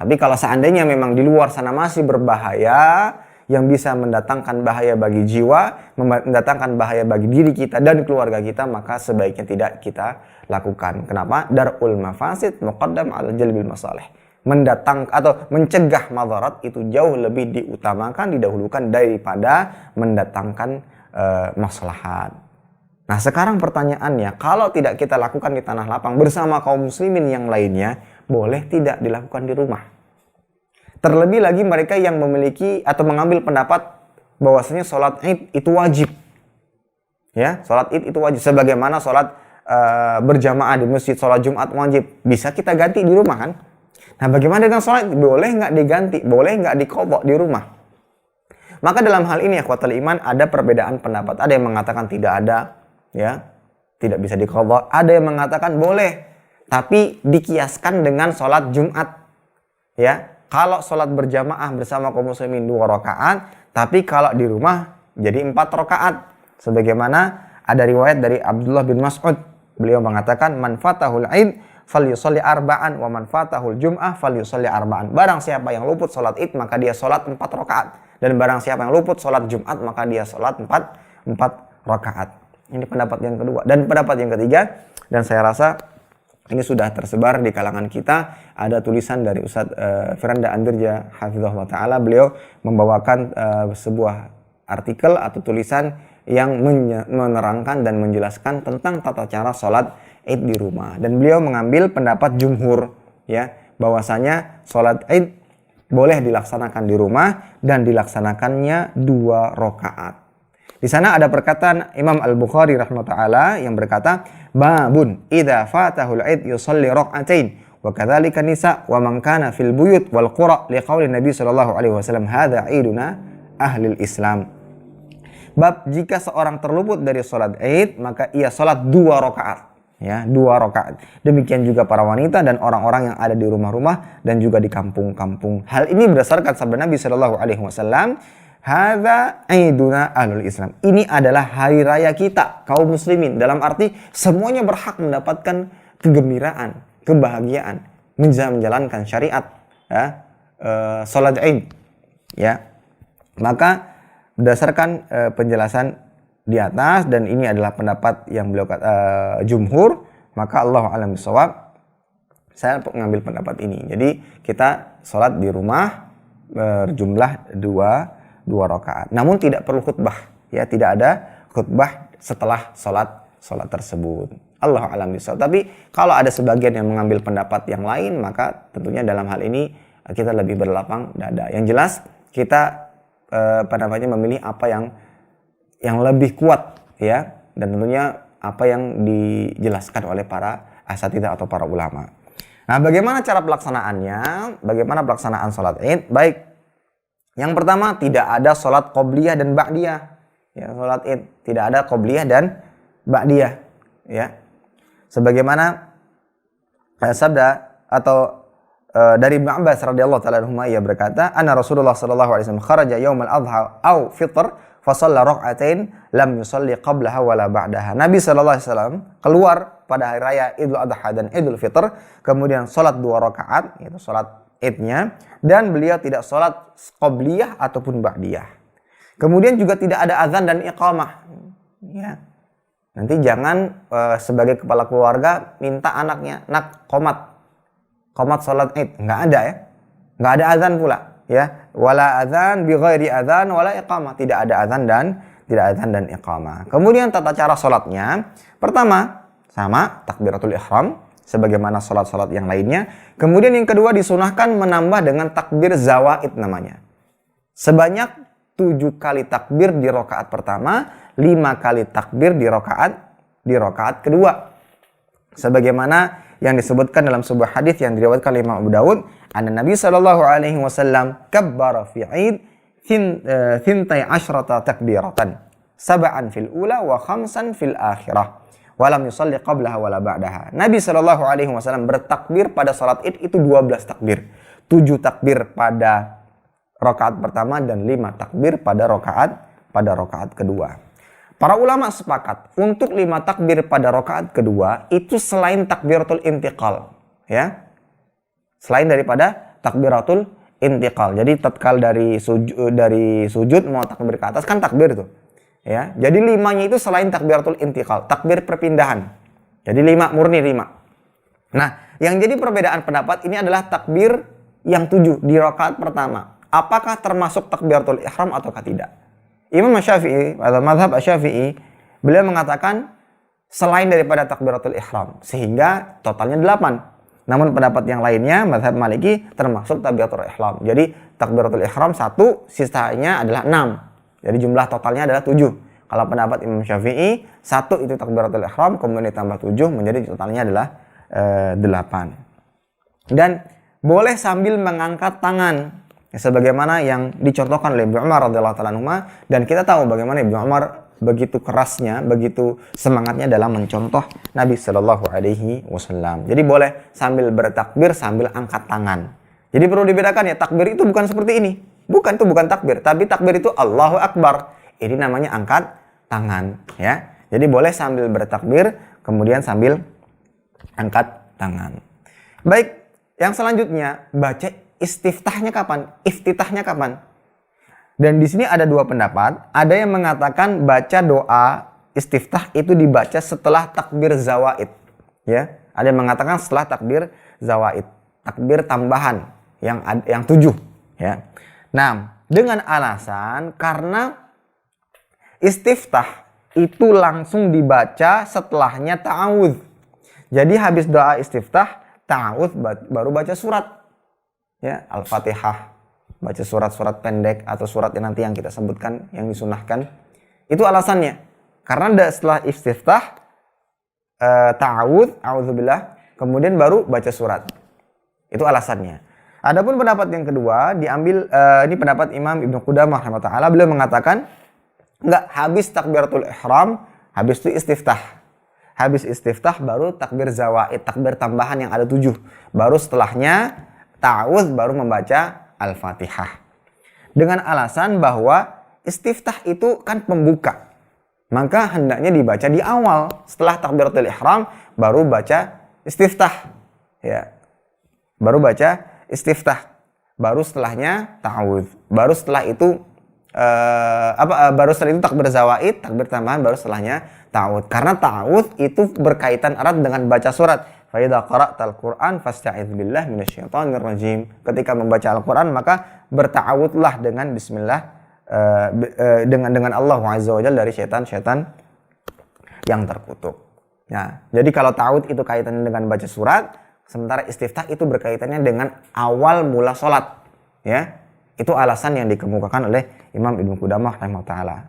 Tapi kalau seandainya memang di luar sana masih berbahaya, yang bisa mendatangkan bahaya bagi jiwa, mendatangkan bahaya bagi diri kita dan keluarga kita, maka sebaiknya tidak kita lakukan. Kenapa? Dar'ul mafasid muqaddam 'ala jalbil masalih. Mencegah madarat itu jauh lebih diutamakan, didahulukan daripada mendatangkan maslahat. Nah, sekarang pertanyaannya, kalau tidak kita lakukan di tanah lapang bersama kaum muslimin yang lainnya, boleh tidak dilakukan di rumah? Terlebih lagi mereka yang memiliki atau mengambil pendapat bahwasanya sholat Id itu wajib. Ya, sholat Id itu wajib. Sebagaimana sholat berjamaah di masjid, sholat Jumat wajib. Bisa kita ganti di rumah kan? Nah, bagaimana dengan sholat Id? Boleh nggak diganti? Boleh nggak diqadha di rumah? Maka dalam hal ini ikhwatul iman ada perbedaan pendapat. Ada yang mengatakan tidak ada, ya, tidak bisa diqadha. Ada yang mengatakan boleh, tapi dikiaskan dengan sholat Jumat. Ya. Kalau sholat berjamaah bersama kaum muslimin 2 rakaat, tapi kalau di rumah jadi 4 rakaat. Sebagaimana ada riwayat dari Abdullah bin Mas'ud. Beliau mengatakan, man fatahul id falyusalli arba'an wa man fatahul jum'ah falyusalli arba'an. Barang siapa yang luput sholat id maka dia sholat 4 rakaat. Dan barang siapa yang luput sholat Jumat maka dia sholat 4 rakaat. Ini pendapat yang kedua. Dan pendapat yang ketiga, dan saya rasa ini sudah tersebar di kalangan kita, ada tulisan dari Ustadz Firanda Andirja hafizahullah ta'ala. Beliau membawakan sebuah artikel atau tulisan yang menerangkan dan menjelaskan tentang tata cara sholat Id di rumah. Dan beliau mengambil pendapat jumhur, ya, bahwasanya sholat Id boleh dilaksanakan di rumah dan dilaksanakannya 2 rakaat. Di sana ada perkataan Imam Al-Bukhari rahimahullah yang berkata, babun idza fatahul id yusalli rak'atain wa kadzalika nisa wa man kana fil buyut wal qura liqauli Nabi sallallahu alaihi wasallam hadza iduna ahlil Islam. Bab jika seorang terluput dari salat Id maka ia salat 2 rakaat, ya, 2 rakaat. Demikian juga para wanita dan orang-orang yang ada di rumah-rumah dan juga di kampung-kampung. Hal ini berdasarkan sabda Nabi sallallahu alaihi wasallam, hadza iduna ahlul Islam. Ini adalah hari raya kita kaum muslimin, dalam arti semuanya berhak mendapatkan kegembiraan, kebahagiaan, menjalankan syariat, ya, salat Id, ya. Maka berdasarkan penjelasan di atas, dan ini adalah pendapat yang beliau jumhur, maka Allahu a'lam bishawab, saya mengambil pendapat ini. Jadi kita salat di rumah berjumlah 2 rakaat. Namun tidak perlu khutbah, ya, tidak ada khutbah setelah salat tersebut. Allahu a'lam bishawab. Tapi kalau ada sebagian yang mengambil pendapat yang lain, maka tentunya dalam hal ini kita lebih berlapang dada. Yang jelas kita memilih apa yang lebih kuat, ya, dan tentunya apa yang dijelaskan oleh para asatidzah atau para ulama. Nah, bagaimana cara pelaksanaannya? Bagaimana pelaksanaan salat Id? Baik. Yang pertama, tidak ada sholat qobliyah dan ba'diyah. Ya, sholat Id tidak ada qobliyah dan ba'diyah. Ya, sebagaimana sabda atau dari Ibnu Abbas radhiyallahu taala anhu, ia berkata, anna Rasulullah sallallahu alaihi wasallam kharaja yaumal adha au fitr fa shalla rak'atain lam yusalli qablaha wala ba'daha. Nabi sallallahu alaihi wasallam keluar pada hari raya Idul Adha dan Idul Fitr, kemudian salat 2 rakaat, yaitu salat Idnya, dan beliau tidak sholat qobliyah ataupun ba'diyah. Kemudian juga tidak ada azan dan iqamah. Ya. Nanti jangan sebagai kepala keluarga minta anaknya, nak qomat sholat Id. Nggak ada, ya. Nggak ada azan pula. Ya. Wala azan bi ghairi azan wala iqamah. Tidak ada azan dan iqamah. Kemudian tata cara sholatnya, pertama sama takbiratul ihram, sebagaimana sholat-sholat yang lainnya. Kemudian yang kedua disunahkan menambah dengan takbir zawaid namanya. Sebanyak 7 kali takbir di rakaat pertama, 5 kali takbir di rakaat kedua. Sebagaimana yang disebutkan dalam sebuah hadis yang diriwayatkan oleh Imam Abu Dawud, anna Nabi sallallahu alaihi wasallam kabbara fi Id thintai asyrata takbiratan, sab'an fil ula wa khamsan fil akhirah. Walam yusalli qablaha wala ba'daha. Nabi sallallahu alaihi wasallam bertakbir pada salat Id itu 12 takbir. 7 takbir pada rakaat pertama dan 5 takbir pada rakaat kedua. Para ulama sepakat untuk 5 takbir pada rakaat kedua itu selain takbiratul intiqal, ya. Selain daripada takbiratul intiqal. Jadi tatkal dari sujud mau takbir ke atas kan takbir tuh. Ya. Jadi 5-nya itu selain takbiratul intiqal, takbir perpindahan. Jadi 5 murni 5. Nah, yang jadi perbedaan pendapat ini adalah takbir yang 7 di rakaat pertama. Apakah termasuk takbiratul ihram ataukah tidak? Imam Syafi'i atau mazhab Syafi'i, beliau mengatakan selain daripada takbiratul ihram, sehingga totalnya 8. Namun pendapat yang lainnya, mazhab Maliki, termasuk takbiratul ihram. Jadi takbiratul ihram 1, sisanya adalah 6. Jadi jumlah totalnya adalah 7. Kalau pendapat Imam Syafi'i, 1 itu takbiratul ihram, kemudian ditambah 7, menjadi totalnya adalah 8. Dan boleh sambil mengangkat tangan. Sebagaimana yang dicontohkan oleh Ibnu Umar radhiyallahu ta'ala anhu, dan kita tahu bagaimana Ibnu Umar begitu kerasnya, begitu semangatnya dalam mencontoh Nabi Shallallahu Alaihi Wasallam. Jadi boleh sambil bertakbir sambil angkat tangan. Jadi perlu dibedakan ya, takbir itu bukan seperti ini. Bukan, itu bukan takbir, tapi takbir itu Allahu Akbar. Ini namanya angkat tangan, ya. Jadi boleh sambil bertakbir kemudian sambil angkat tangan. Baik, yang selanjutnya baca istiftahnya kapan? Iftitahnya kapan? Dan di sini ada 2 pendapat. Ada yang mengatakan baca doa istiftah itu dibaca setelah takbir zawaid. Ya, ada yang mengatakan setelah takbir zawaid, takbir tambahan yang 7. Ya. Nah, dengan alasan karena istiftah itu langsung dibaca setelahnya ta'awudz. Jadi habis doa istiftah, ta'awudz baru baca surat. Ya, Al-Fatihah, baca surat-surat pendek atau surat yang nanti yang kita sebutkan yang disunahkan. Itu alasannya. Karena setelah istiftah, ta'awudz, a'udzubillah, kemudian baru baca surat. Itu alasannya. Adapun pendapat yang kedua diambil ini pendapat Imam Ibnu Qudamah rahimahullah, beliau mengatakan enggak, habis takbiratul ihram, habis itu istiftah. Habis istiftah baru takbir zawaid, takbir tambahan yang ada 7. Baru setelahnya ta'awudz, baru membaca Al-Fatihah. Dengan alasan bahwa istiftah itu kan pembuka. Maka hendaknya dibaca di awal. Setelah takbiratul ihram baru baca istiftah. Ya. Baru baca istiftah. Baru setelahnya ta'awudz. Baru setelah itu baru setelah itu takbir zawaid, takbir tambahan, baru setelahnya ta'awudz. Karena ta'awudz itu berkaitan erat dengan baca surat. Fa idza qara'tal Qur'an fasta'idz billahi minasyaitonir rajim. Ketika membaca Al-Qur'an maka berta'awudz dengan bismillah, dengan Allah Azza wa Jalla dari syaitan-syaitan yang terkutuk. Ya, jadi kalau ta'awudz itu kaitannya dengan baca surat, sementara istiftah itu berkaitannya dengan awal mula salat. Ya. Itu alasan yang dikemukakan oleh Imam Ibnu Qudamah rahimahullah.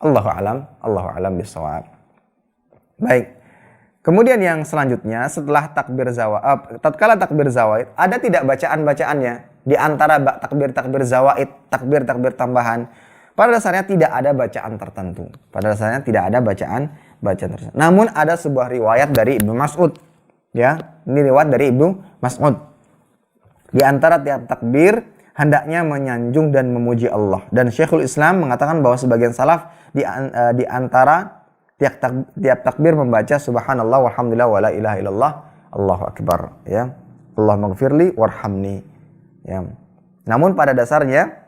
Allahu a'lam bishawab. Baik. Kemudian yang selanjutnya setelah tatkala takbir zawaid, ada tidak bacaan-bacaannya di antara takbir zawaid, takbir tambahan? Pada dasarnya tidak ada bacaan tertentu. Tertentu. Namun ada sebuah riwayat dari Ibnu Mas'ud. Ya, ini riwayat dari Ibnu Mas'ud. Di antara tiap takbir hendaknya menyanjung dan memuji Allah. Dan Syekhul Islam mengatakan bahwa sebagian salaf di antara tiap takbir membaca subhanallah walhamdulillah wala ilaha illallah Allahu akbar, ya. Allahumma ighfirli warhamni, ya. Namun pada dasarnya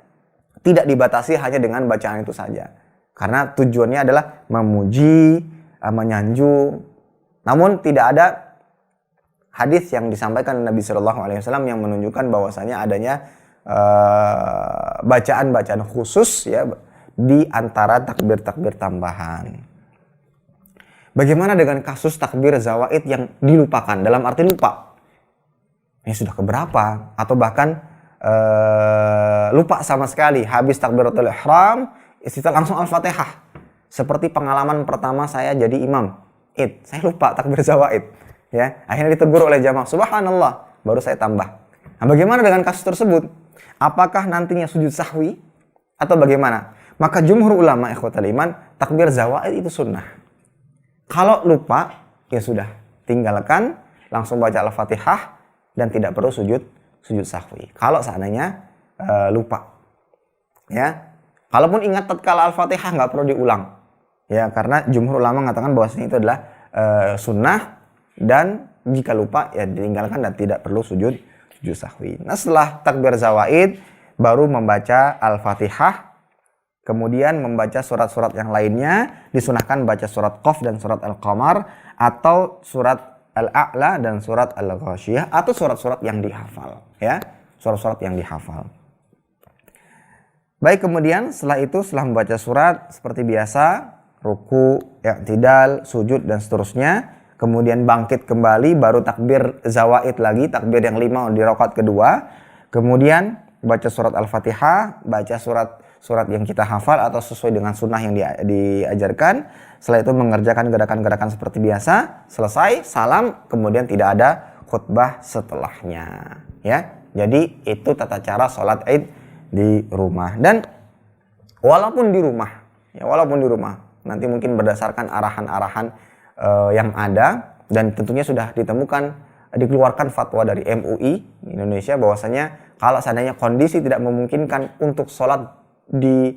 tidak dibatasi hanya dengan bacaan itu saja. Karena tujuannya adalah memuji, menyanjung. Namun tidak ada hadis yang disampaikan Nabi Shallallahu Alaihi Wasallam yang menunjukkan bahwasanya adanya bacaan-bacaan khusus, ya, di antara takbir-takbir tambahan. Bagaimana dengan kasus takbir zawaid yang dilupakan? Dalam arti lupa. Ini sudah keberapa? Atau bahkan lupa sama sekali. Habis takbiratul ihram, istiftah langsung Al-Fatihah. Seperti pengalaman pertama saya jadi imam Id. Saya lupa takbir zawaid. Ya, akhirnya ditegur oleh jamaah. Subhanallah. Baru saya tambah. Nah, bagaimana dengan kasus tersebut? Apakah nantinya sujud sahwi? Atau bagaimana? Maka jumhur ulama ikhwatal iman, takbir zawaid itu sunnah. Kalau lupa, ya sudah, tinggalkan, langsung baca Al-Fatihah dan tidak perlu sujud sahwi. Kalau seandainya lupa, Ya, kalaupun ingat tatkala Al-Fatihah nggak perlu diulang. Ya, karena jumhur ulama mengatakan bahwasanya itu adalah sunnah, dan jika lupa ya ditinggalkan dan tidak perlu sujud sahwi. Nah, setelah takbir zawaid baru membaca Al-Fatihah, kemudian membaca surat-surat yang lainnya. Disunahkan baca surat Qaf dan surat Al-Qamar, atau surat Al-A'la dan surat Al-Ghasyiyah, atau surat-surat yang dihafal, ya. Surat-surat yang dihafal. Baik, kemudian setelah itu, setelah membaca surat seperti biasa, ruku, i'tidal, sujud dan seterusnya, kemudian bangkit kembali, baru takbir zawaid lagi, takbir yang 5 di rakaat kedua. Kemudian baca surat Al-Fatihah, baca surat yang kita hafal atau sesuai dengan sunnah yang diajarkan. Setelah itu mengerjakan gerakan-gerakan seperti biasa, selesai, salam, kemudian tidak ada khutbah setelahnya, ya. Jadi itu tata cara sholat Id di rumah. Dan walaupun di rumah, nanti mungkin berdasarkan arahan-arahan yang ada, dan tentunya sudah dikeluarkan fatwa dari MUI Indonesia bahwasanya kalau seandainya kondisi tidak memungkinkan untuk sholat di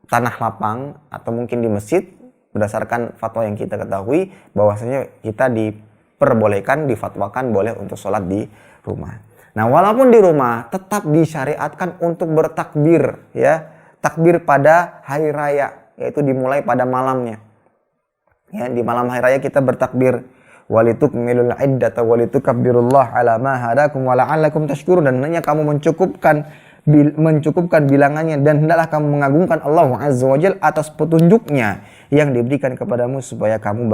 tanah lapang atau mungkin di masjid, berdasarkan fatwa yang kita ketahui bahwasanya kita diperbolehkan, difatwakan boleh untuk sholat di rumah. Nah, walaupun di rumah tetap disyariatkan untuk bertakbir, ya, takbir pada hari raya, yaitu dimulai pada malamnya. Ya, di malam hari raya kita bertakbir, walitukmilul iddata walitukabbirullaha ala ma hadakum wa la'allakum tashkurun, dan hendaknya kamu mencukupkan bilangannya, dan hendaklah kamu mengagungkan Allah Azza wa Jalla atas petunjuknya yang diberikan kepadamu supaya kamu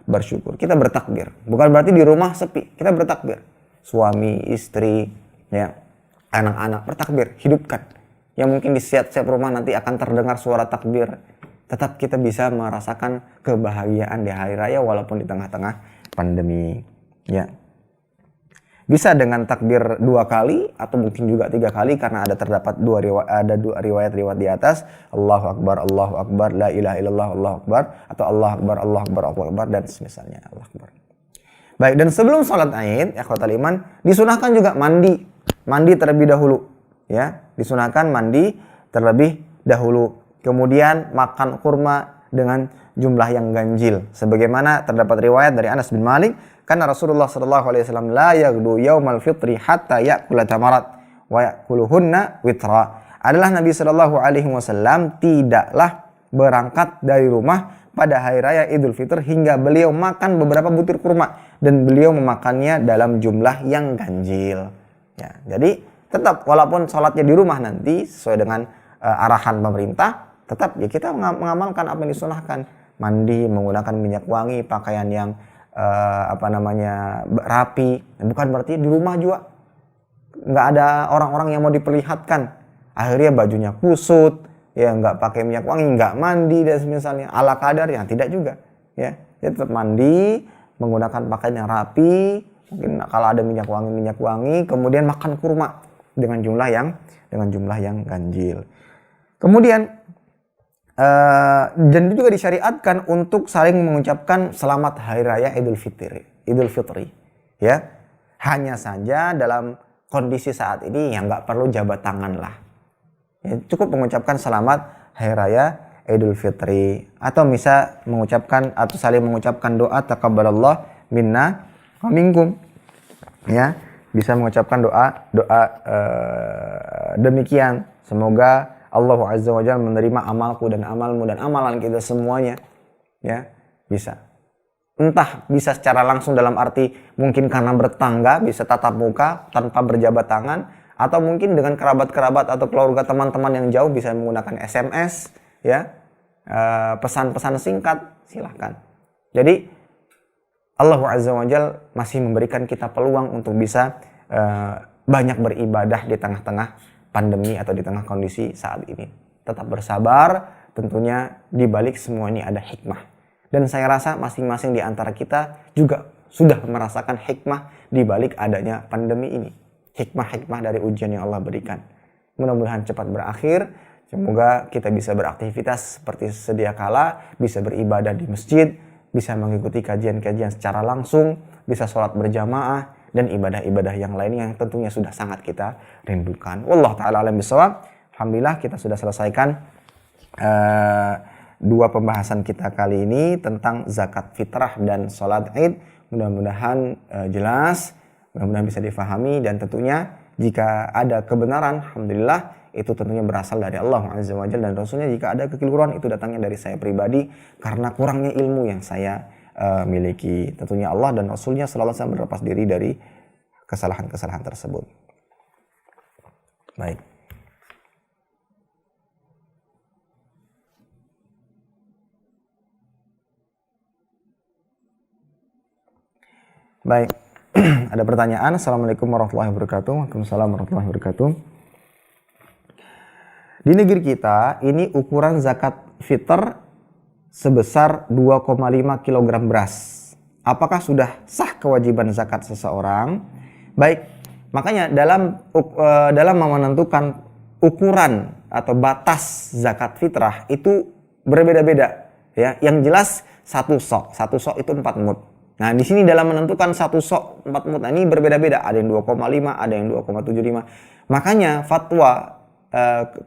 bersyukur. Kita bertakbir, bukan berarti di rumah sepi, kita bertakbir. Suami, istri, ya, anak-anak bertakbir, hidupkan. Yang mungkin di setiap rumah nanti akan terdengar suara takbir. Tetap kita bisa merasakan kebahagiaan di hari raya walaupun di tengah-tengah pandemi, ya. Bisa dengan takbir 2 kali atau mungkin juga 3 kali, karena terdapat dua riwayat di atas. Allahu Akbar, la ilaha illallah, Allahu Akbar, atau Allah Akbar, Allahu Akbar, dan semisalnya. Allah Akbar. Baik, dan sebelum sholat Id, ikhwatal iman, disunahkan juga mandi terlebih dahulu, ya. Disunahkan mandi terlebih dahulu. Kemudian makan kurma dengan jumlah yang ganjil, sebagaimana terdapat riwayat dari Anas bin Malik, karena Rasulullah SAW la yaghdu yaumal fitri hatta ya'kula tamarat wa ya'kuluhunna witra. Adalah Nabi SAW tidaklah berangkat dari rumah pada hari raya Idul Fitr hingga beliau makan beberapa butir kurma, dan beliau memakannya dalam jumlah yang ganjil, ya. Jadi tetap walaupun sholatnya di rumah nanti sesuai dengan arahan pemerintah, tetap ya kita mengamalkan apa yang disunahkan. Mandi menggunakan minyak wangi, pakaian yang rapi. Bukan berarti di rumah juga nggak ada orang-orang yang mau diperlihatkan, akhirnya bajunya kusut, ya, nggak pakai minyak wangi, nggak mandi dan misalnya ala kadar, yang tidak juga, ya. Jadi tetap mandi menggunakan pakaian yang rapi, mungkin kalau ada minyak wangi, kemudian makan kurma dengan jumlah yang ganjil. Kemudian dan juga disyariatkan untuk saling mengucapkan selamat hari raya Idul Fitri, ya. Hanya saja dalam kondisi saat ini yang nggak perlu jabat tangan lah, ya, cukup mengucapkan selamat hari raya Idul Fitri, atau bisa mengucapkan atau saling mengucapkan doa taqabbalallah minna wa minkum, ya. Bisa mengucapkan doa demikian, semoga Allah Azza wa Jalla menerima amalku dan amalmu dan amalan kita semuanya, ya. Bisa. Entah bisa secara langsung dalam arti mungkin karena bertangga, bisa tatap muka tanpa berjabat tangan, atau mungkin dengan kerabat-kerabat atau keluarga teman-teman yang jauh bisa menggunakan SMS, ya. Pesan-pesan singkat, silahkan. Jadi Allah Azza wa Jalla masih memberikan kita peluang untuk bisa banyak beribadah di tengah-tengah pandemi atau di tengah kondisi saat ini. Tetap bersabar, tentunya di balik semua ini ada hikmah. Dan saya rasa masing-masing di antara kita juga sudah merasakan hikmah di balik adanya pandemi ini. Hikmah-hikmah dari ujian yang Allah berikan. Mudah-mudahan cepat berakhir. Semoga kita bisa beraktivitas seperti sedia kala, bisa beribadah di masjid, bisa mengikuti kajian-kajian secara langsung, bisa sholat berjamaah, dan ibadah-ibadah yang lainnya yang tentunya sudah sangat kita rindukan. Wallahu ta'ala alam bisawab. Alhamdulillah kita sudah selesaikan dua pembahasan kita kali ini tentang zakat fitrah dan sholat id. Mudah-mudahan jelas, mudah-mudahan bisa difahami, dan tentunya jika ada kebenaran, alhamdulillah itu tentunya berasal dari Allah Azza wa Jalla dan Rasulnya. Jika ada kekeliruan, itu datangnya dari saya pribadi karena kurangnya ilmu yang saya miliki. Tentunya Allah dan Rasulnya selalu berlepas diri dari kesalahan-kesalahan tersebut. Baik. Baik. Ada pertanyaan. Assalamualaikum warahmatullahi wabarakatuh. Waalaikumsalam warahmatullahi wabarakatuh. Di negeri kita ini ukuran zakat fitr sebesar 2,5 kg beras. Apakah sudah sah kewajiban zakat seseorang? Baik, makanya dalam menentukan ukuran atau batas zakat fitrah itu berbeda-beda, ya. Yang jelas satu sok itu 4 mud. Nah, di sini dalam menentukan satu sok 4 mud, nah ini berbeda-beda. Ada yang 2,5, ada yang 2,75. Makanya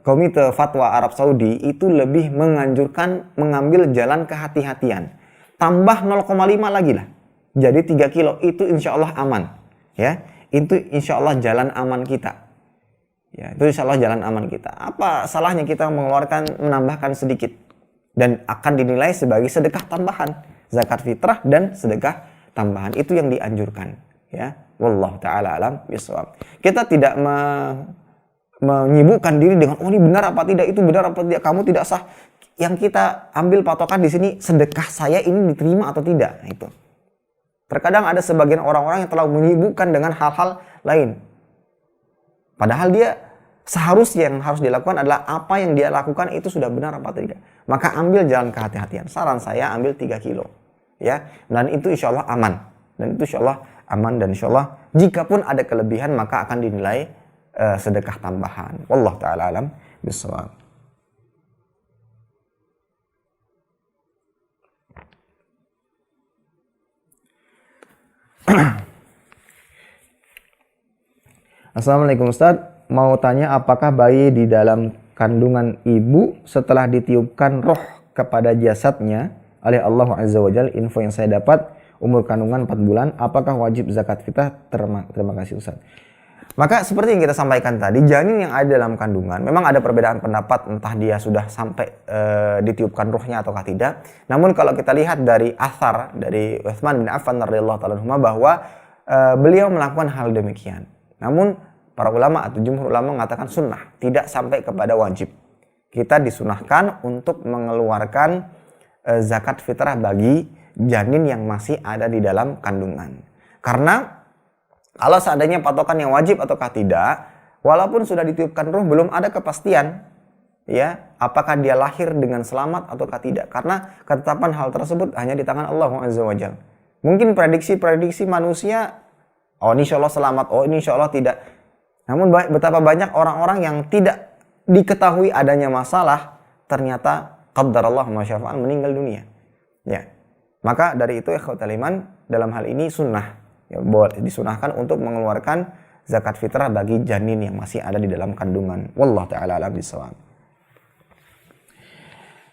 Komite Fatwa Arab Saudi itu lebih menganjurkan mengambil jalan kehati-hatian. Tambah 0,5 lagi lah. Jadi 3 kilo itu insya Allah aman. Ya, itu insya Allah jalan aman kita. Ya, itu insya Allah jalan aman kita. Apa salahnya kita menambahkan sedikit? Dan akan dinilai sebagai sedekah tambahan. Zakat fitrah dan sedekah tambahan. Itu yang dianjurkan. Ya, wallahu ta'ala alam bishawab. Kita tidak menyibukkan diri dengan ini benar apa tidak, itu benar apa tidak, kamu tidak sah. Yang kita ambil patokan di sini, sedekah saya ini diterima atau tidak. Nah, itu. Terkadang ada sebagian orang-orang yang terlalu menyibukkan dengan hal-hal lain. Padahal dia seharusnya yang harus dilakukan adalah apa yang dia lakukan itu sudah benar apa tidak. Maka ambil jalan kehati-hatian. Saran saya ambil 3 kilo. Ya, dan itu insya Allah aman. Dan itu insya Allah aman, dan insya Allah jika pun ada kelebihan maka akan dinilai sedekah tambahan. Wallahu ta'ala alam bishawab. Assalamualaikum Ustaz, mau tanya apakah bayi di dalam kandungan ibu setelah ditiupkan roh kepada jasadnya oleh Allah Azza wa Jalla, info yang saya dapat umur kandungan 4 bulan, apakah wajib zakat fitrah? Terima kasih Ustaz. Maka seperti yang kita sampaikan tadi, janin yang ada dalam kandungan memang ada perbedaan pendapat entah dia sudah sampai ditiupkan ruhnya ataukah tidak. Namun kalau kita lihat dari athar dari Utsman bin Affan radhiyallahu ta'ala anhu bahwa beliau melakukan hal demikian. Namun para ulama atau jumhur ulama mengatakan sunnah, tidak sampai kepada wajib. Kita disunahkan untuk mengeluarkan zakat fitrah bagi janin yang masih ada di dalam kandungan. Karena kalau seandainya patokan yang wajib ataukah tidak, walaupun sudah ditiupkan ruh, belum ada kepastian, ya, apakah dia lahir dengan selamat ataukah tidak. Karena ketetapan hal tersebut hanya di tangan Allah Azza wa Jalla. Mungkin prediksi-prediksi manusia, oh ini insya Allah selamat, oh ini insya Allah tidak. Namun betapa banyak orang-orang yang tidak diketahui adanya masalah, ternyata qaddarallahu ma syaa fa'al meninggal dunia. Ya, maka dari itu ikhwatal iman, dalam hal ini sunnah. Ya, boleh disunahkan untuk mengeluarkan zakat fitrah bagi janin yang masih ada di dalam kandungan. Wallahu ta'ala a'lam bishawab.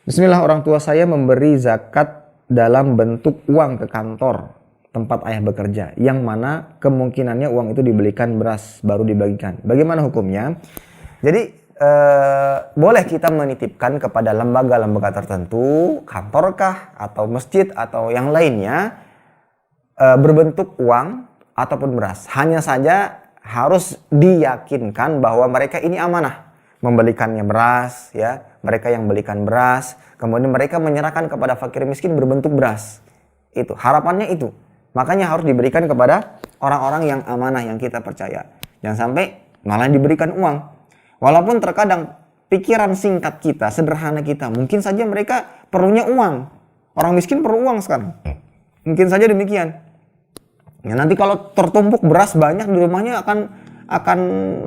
Bismillah, orang tua saya memberi zakat dalam bentuk uang ke kantor tempat ayah bekerja, yang mana kemungkinannya uang itu dibelikan beras baru dibagikan. Bagaimana hukumnya? Jadi boleh kita menitipkan kepada lembaga-lembaga tertentu, kantorkah atau masjid atau yang lainnya, berbentuk uang ataupun beras. Hanya saja harus diyakinkan bahwa mereka ini amanah membelikannya beras, ya, mereka yang belikan beras, kemudian mereka menyerahkan kepada fakir miskin berbentuk beras. Itu harapannya itu. Makanya harus diberikan kepada orang-orang yang amanah yang kita percaya. Jangan sampai malah diberikan uang. Walaupun terkadang pikiran singkat kita, sederhana kita, mungkin saja mereka perlunya uang. Orang miskin perlu uang sekarang. Mungkin saja demikian. Ya, nanti kalau tertumpuk beras banyak di rumahnya akan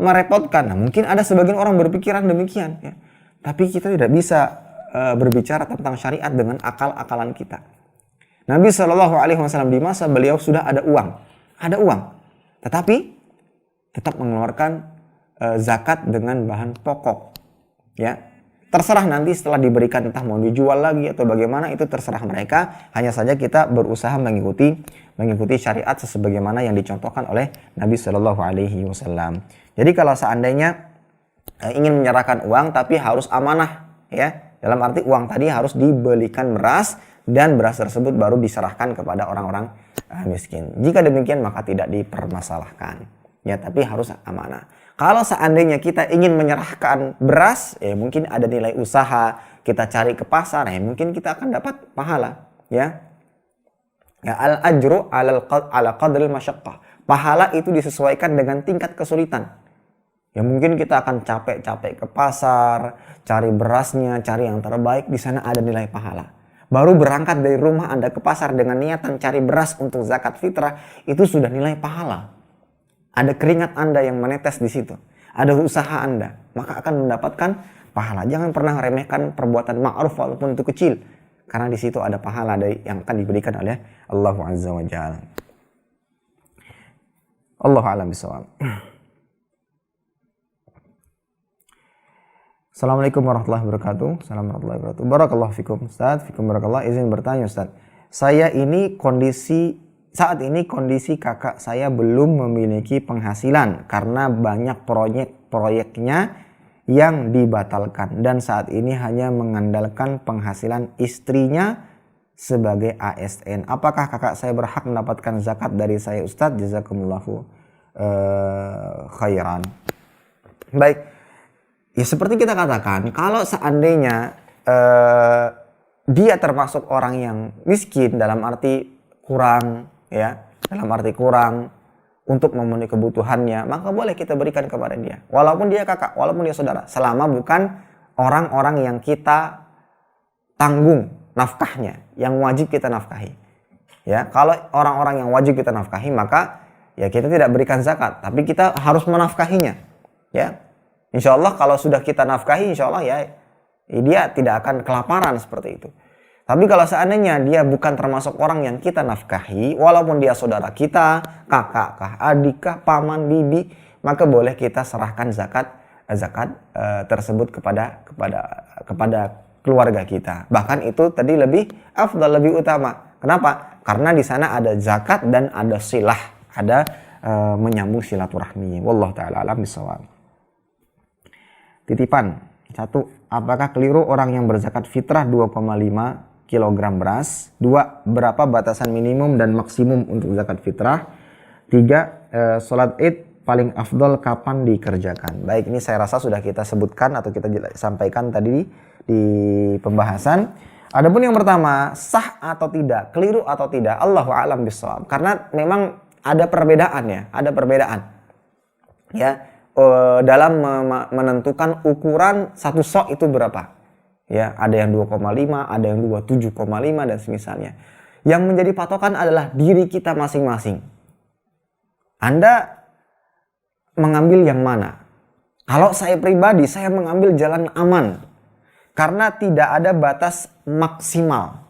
merepotkan. Nah, mungkin ada sebagian orang berpikiran demikian. Ya. Tapi kita tidak bisa berbicara tentang syariat dengan akal-akalan kita. Nabi SAW di masa beliau sudah ada uang, tetapi tetap mengeluarkan zakat dengan bahan pokok. Ya, terserah nanti setelah diberikan entah mau dijual lagi atau bagaimana, itu terserah mereka. Hanya saja kita berusaha mengikuti syariat sebagaimana yang dicontohkan oleh Nabi Shallallahu Alaihi Wasallam. Jadi kalau seandainya ingin menyerahkan uang tapi harus amanah, ya, dalam arti uang tadi harus dibelikan beras dan beras tersebut baru diserahkan kepada orang-orang miskin. Jika demikian maka tidak dipermasalahkan, ya, tapi harus amanah. Kalau seandainya kita ingin menyerahkan beras, ya mungkin ada nilai usaha, kita cari ke pasar, ya mungkin kita akan dapat pahala, ya. Ya, al-ajru ala qadril masyaqqah. Pahala itu disesuaikan dengan tingkat kesulitan. Ya mungkin kita akan capek-capek ke pasar, cari berasnya, cari yang terbaik, di sana ada nilai pahala. Baru berangkat dari rumah Anda ke pasar dengan niatan cari beras untuk zakat fitrah, itu sudah nilai pahala. Ada keringat Anda yang menetes di situ. Ada usaha Anda, maka akan mendapatkan pahala. Jangan pernah remehkan perbuatan ma'ruf walaupun itu kecil. Karena di situ ada pahala yang akan diberikan oleh Allah Azza wa Jalla. Allahu a'lam bishawab. Assalamualaikum warahmatullahi wabarakatuh. Assalamualaikum warahmatullahi wabarakatuh. Barakallahu fikum Ustaz. Fikum barakallah. Izin bertanya Ustaz. Saat ini kondisi kakak saya belum memiliki penghasilan karena banyak proyeknya yang dibatalkan. Dan saat ini hanya mengandalkan penghasilan istrinya sebagai ASN. Apakah kakak saya berhak mendapatkan zakat dari saya Ustaz? Jazakumullahu khairan. Baik. Ya seperti kita katakan, kalau seandainya dia termasuk orang yang miskin dalam arti kurang, ya, dalam arti kurang untuk memenuhi kebutuhannya, maka boleh kita berikan kepada dia. Walaupun dia kakak, walaupun dia saudara, selama bukan orang-orang yang kita tanggung nafkahnya, yang wajib kita nafkahi. Ya, kalau orang-orang yang wajib kita nafkahi, maka ya kita tidak berikan zakat, tapi kita harus menafkahinya. Ya. Insya Allah kalau sudah kita nafkahi, insya Allah ya dia tidak akan kelaparan seperti itu. Tapi kalau seandainya dia bukan termasuk orang yang kita nafkahi, walaupun dia saudara kita, kakak kah, adik kah, paman, bibi, maka boleh kita serahkan zakat tersebut kepada keluarga kita. Bahkan itu tadi lebih afdal, lebih utama. Kenapa? Karena di sana ada zakat dan ada silah, ada menyambung silaturahmi. Wallahu taala alam bisawab. Titipan 1. Apakah keliru orang yang berzakat fitrah 2,5 kg beras? 2. Berapa batasan minimum dan maksimum untuk zakat fitrah? 3. Sholat id paling afdol kapan dikerjakan? Baik, ini saya rasa sudah kita sebutkan atau kita sampaikan tadi di pembahasan. Adapun yang pertama, sah atau tidak, keliru atau tidak, Allahu a'lam bishawab. Karena memang ada perbedaan ya, ada perbedaan. Ya. Dalam menentukan ukuran satu sok itu berapa, ya, ada yang 2,5, ada yang 27,5 dan semisalnya. Yang menjadi patokan adalah diri kita masing-masing. Anda mengambil yang mana? Kalau saya pribadi, saya mengambil jalan aman karena tidak ada batas maksimal.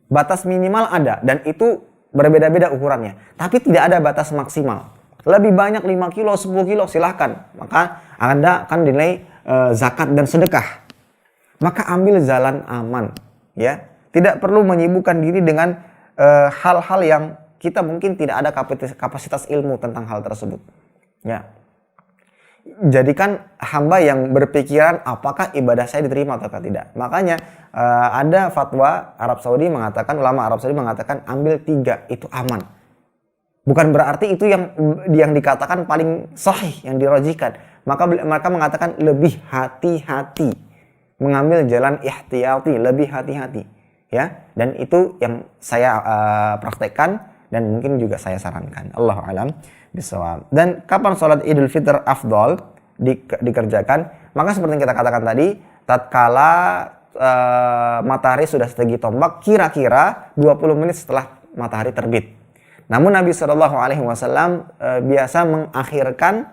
Batas minimal ada dan itu berbeda-beda ukurannya, tapi tidak ada batas maksimal. Lebih banyak 5 kilo, 10 kilo silahkan. Maka Anda akan dinilai zakat dan sedekah. Maka ambil jalan aman. Ya, tidak perlu menyibukkan diri dengan hal-hal yang kita mungkin tidak ada kapasitas ilmu tentang hal tersebut. Ya, jadikan hamba yang berpikiran apakah ibadah saya diterima atau tidak. Makanya ada fatwa Arab Saudi mengatakan, ulama Arab Saudi mengatakan ambil 3 itu aman. Bukan berarti itu yang dikatakan paling sahih, yang dirajihkan. Maka mereka mengatakan lebih hati-hati, mengambil jalan ihtiyati, lebih hati-hati, ya. Dan itu yang saya praktekkan dan mungkin juga saya sarankan. Allahu a'lam bishawab. Dan kapan sholat Idul Fitr afdol dikerjakan? Maka seperti yang kita katakan tadi, tatkala matahari sudah setengah tombak, kira-kira 20 menit setelah matahari terbit. Namun Nabi Shallallahu Alaihi Wasallam biasa mengakhirkan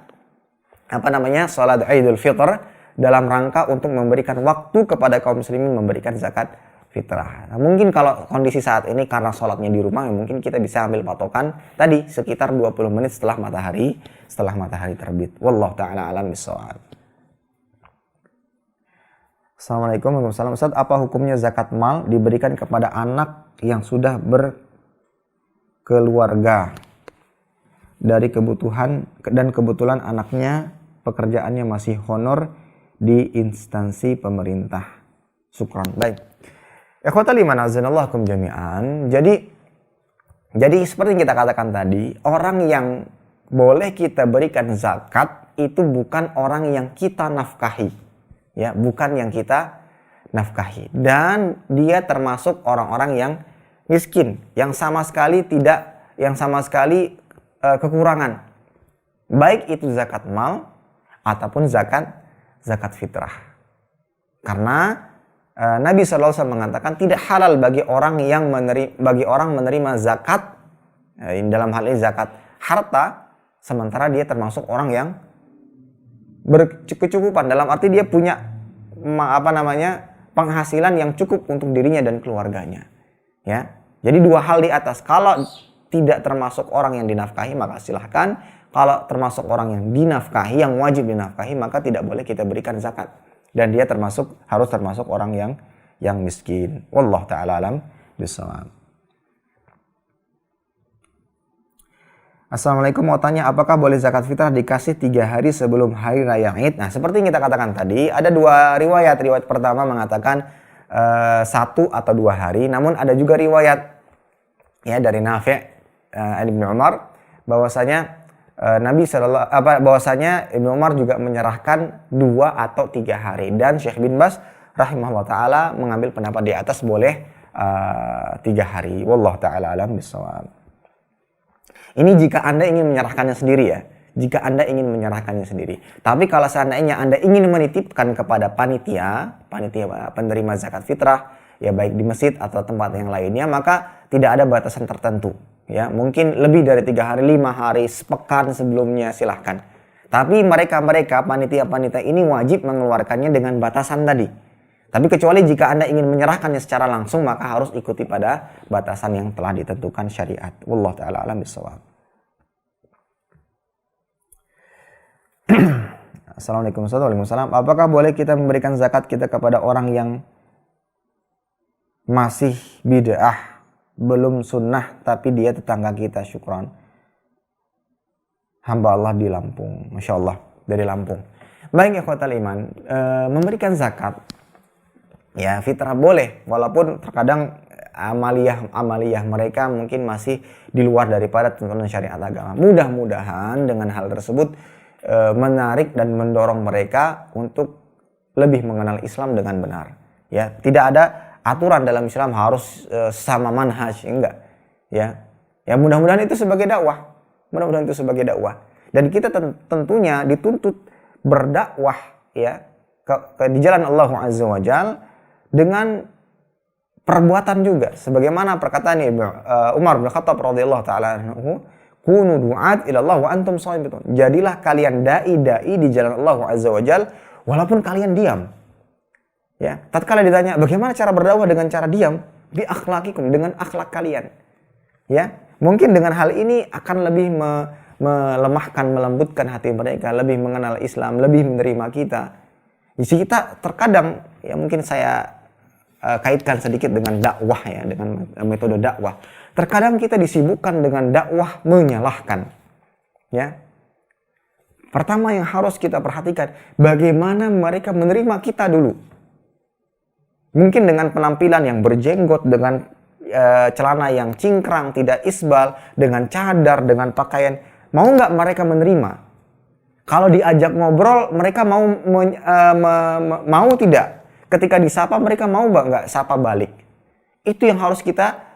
sholat Idul Fitr dalam rangka untuk memberikan waktu kepada kaum muslimin memberikan zakat fitrah. Nah, mungkin kalau kondisi saat ini karena sholatnya di rumah, mungkin kita bisa ambil patokan tadi sekitar 20 menit setelah matahari terbit. Wallahu taala alam bishawab. Assalamualaikum warahmatullahi wabarakatuh. Ustaz, apa hukumnya zakat mal diberikan kepada anak yang sudah berkeluarga dari kebutuhan dan kebetulan anaknya pekerjaannya masih honor di instansi pemerintah? Syukran. Baik. Ikhwatal iman azanallahu jami'an. Jadi seperti yang kita katakan tadi, orang yang boleh kita berikan zakat itu bukan orang yang kita nafkahi. Ya, bukan yang kita nafkahi. Dan dia termasuk orang-orang yang miskin, yang sama sekali kekurangan. Baik itu zakat mal ataupun zakat fitrah. Karena Nabi SAW mengatakan tidak halal bagi orang menerima zakat, dalam hal ini zakat harta, sementara dia termasuk orang yang berkecukupan, dalam arti dia punya penghasilan yang cukup untuk dirinya dan keluarganya. Ya, jadi dua hal di atas. Kalau tidak termasuk orang yang dinafkahi maka silahkan. Kalau termasuk orang yang dinafkahi, yang wajib dinafkahi, maka tidak boleh kita berikan zakat. Dan dia harus termasuk orang yang miskin. Wallahu ta'ala alam bissawab. Assalamualaikum, mau tanya apakah boleh zakat fitrah dikasih 3 hari sebelum hari raya Id? Nah, seperti yang kita katakan tadi, ada 2 riwayat. Riwayat pertama mengatakan 1 atau 2 hari. Namun ada juga riwayat dari Nafi' Ibn Umar bahwasanya bahwasanya Ibnu Umar juga menyerahkan 2 atau 3 hari, dan Syekh bin Baz rahimahullah taala mengambil pendapat di atas boleh 3 hari. Wallahu taala alam bissawab. Ini jika Anda ingin menyerahkannya sendiri ya. Jika Anda ingin menyerahkannya sendiri. Tapi kalau seandainya Anda ingin menitipkan kepada panitia penerima zakat fitrah, ya baik di masjid atau tempat yang lainnya, maka tidak ada batasan tertentu. Ya, mungkin lebih dari 3 hari, 5 hari, sepekan sebelumnya silahkan. Tapi mereka panitia ini wajib mengeluarkannya dengan batasan tadi. Tapi kecuali jika Anda ingin menyerahkannya secara langsung, maka harus ikuti pada batasan yang telah ditentukan syariat. Wallahu ta'ala alam bissawab. Assalamualaikum warahmatullahi wabarakatuh. Apakah boleh kita memberikan zakat kita kepada orang yang masih bid'ah, belum sunnah, tapi dia tetangga kita? Syukran. Hamba Allah di Lampung. Masya Allah, dari Lampung. Baik, ikhwatal iman, memberikan zakat ya fitrah boleh, walaupun terkadang amaliyah mereka mungkin masih di luar daripada tuntunan syariat agama. Mudah-mudahan dengan hal tersebut menarik dan mendorong mereka untuk lebih mengenal Islam dengan benar. Ya, tidak ada aturan dalam Islam harus sama manhaj, enggak. Ya, mudah-mudahan itu sebagai dakwah. Dan kita tentunya dituntut berdakwah ya di jalan Allah Azza wa Jalla dengan perbuatan juga, sebagaimana perkataan Umar bin Khattab radhiyallahu taala anhu, kunu du'at ila Allah wa antum shaimitun. Jadilah kalian dai di jalan Allah Azza wa Jalla walaupun kalian diam. Ya, tatkala ditanya bagaimana cara berdakwah dengan cara diam, bi akhlaqikum, dengan akhlak kalian. Ya, mungkin dengan hal ini akan lebih melemahkan, melembutkan hati mereka, lebih mengenal Islam, lebih menerima kita. Jadi kita terkadang ya mungkin saya kaitkan sedikit dengan dakwah ya, dengan metode dakwah. Terkadang kita disibukkan dengan dakwah menyalahkan. Ya. Pertama yang harus kita perhatikan, bagaimana mereka menerima kita dulu. Mungkin dengan penampilan yang berjenggot, dengan celana yang cingkrang, tidak isbal, dengan cadar, dengan pakaian, mau nggak mereka menerima? Kalau diajak ngobrol, mereka mau tidak? Ketika disapa, mereka mau nggak sapa balik? Itu yang harus kita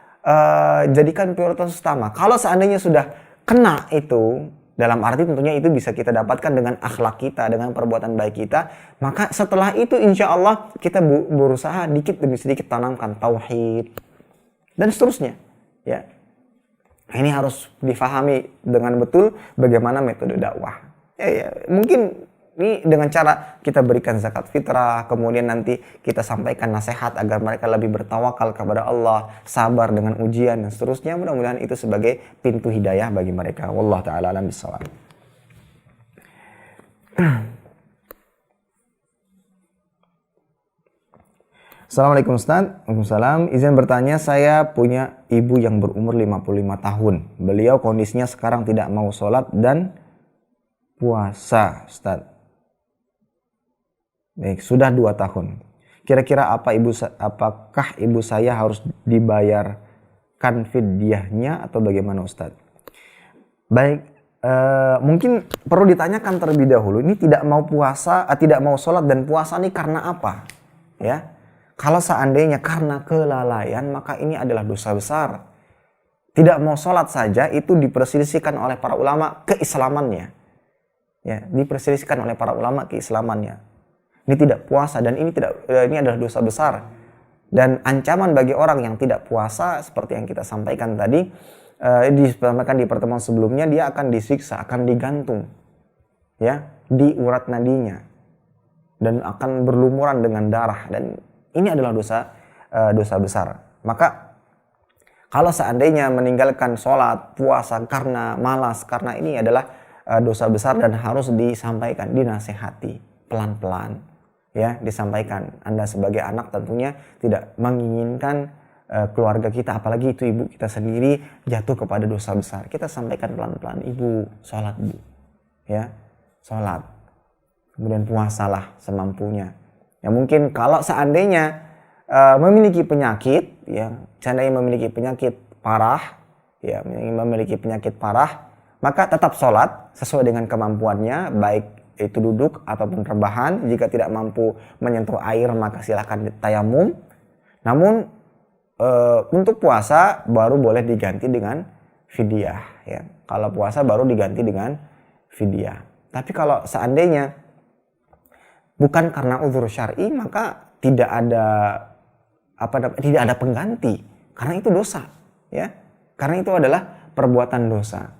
jadikan prioritas utama. Kalau seandainya sudah kena itu, dalam arti tentunya itu bisa kita dapatkan dengan akhlak kita, dengan perbuatan baik kita, maka setelah itu insya Allah kita berusaha dikit demi sedikit tanamkan tauhid dan seterusnya. Ya, ini harus difahami dengan betul bagaimana metode dakwah. Ya, mungkin ini dengan cara kita berikan zakat fitrah, kemudian nanti kita sampaikan nasihat agar mereka lebih bertawakal kepada Allah, sabar dengan ujian dan seterusnya. Mudah-mudahan itu sebagai pintu hidayah bagi mereka. Wallahu ta'ala alam bissawab. Assalamualaikum Ustaz. Waalaikumsalam. Izin bertanya, saya punya ibu yang berumur 55 tahun. Beliau kondisinya sekarang tidak mau sholat dan puasa, Ustaz. Baik, sudah 2 tahun. Kira-kira apakah ibu saya harus dibayarkan fidyahnya atau bagaimana, Ustaz? Baik, mungkin perlu ditanyakan terlebih dahulu. Ini tidak mau puasa, tidak mau sholat dan puasa ini karena apa? Ya. Kalau seandainya karena kelalaian, maka ini adalah dosa besar. Tidak mau sholat saja itu diperselisihkan oleh para ulama keislamannya. Ya, diperselisihkan oleh para ulama keislamannya. Ini tidak puasa dan ini adalah dosa besar. Dan ancaman bagi orang yang tidak puasa seperti yang kita sampaikan tadi, disampaikan di pertemuan sebelumnya, dia akan disiksa, akan digantung, ya, di urat nadinya dan akan berlumuran dengan darah, dan ini adalah dosa besar. Maka kalau seandainya meninggalkan sholat, puasa karena malas, karena ini adalah dosa besar dan harus disampaikan, dinasehati pelan-pelan, ya, disampaikan. Anda sebagai anak tentunya tidak menginginkan keluarga kita, apalagi itu ibu kita sendiri, jatuh kepada dosa besar. Kita sampaikan pelan-pelan, ibu sholat bu, ya, sholat, kemudian puasalah semampunya. Ya, mungkin kalau seandainya memiliki penyakit, ya, seandainya memiliki penyakit parah, ya, memiliki penyakit parah, maka tetap sholat sesuai dengan kemampuannya, baik itu duduk ataupun rebahan. Jika tidak mampu menyentuh air, maka silakan tayamum. Namun untuk puasa baru boleh diganti dengan fidyah, ya. Kalau puasa baru diganti dengan fidyah. Tapi kalau seandainya bukan karena uzur syar'i, maka tidak ada pengganti, karena itu dosa, ya. Karena itu adalah perbuatan dosa.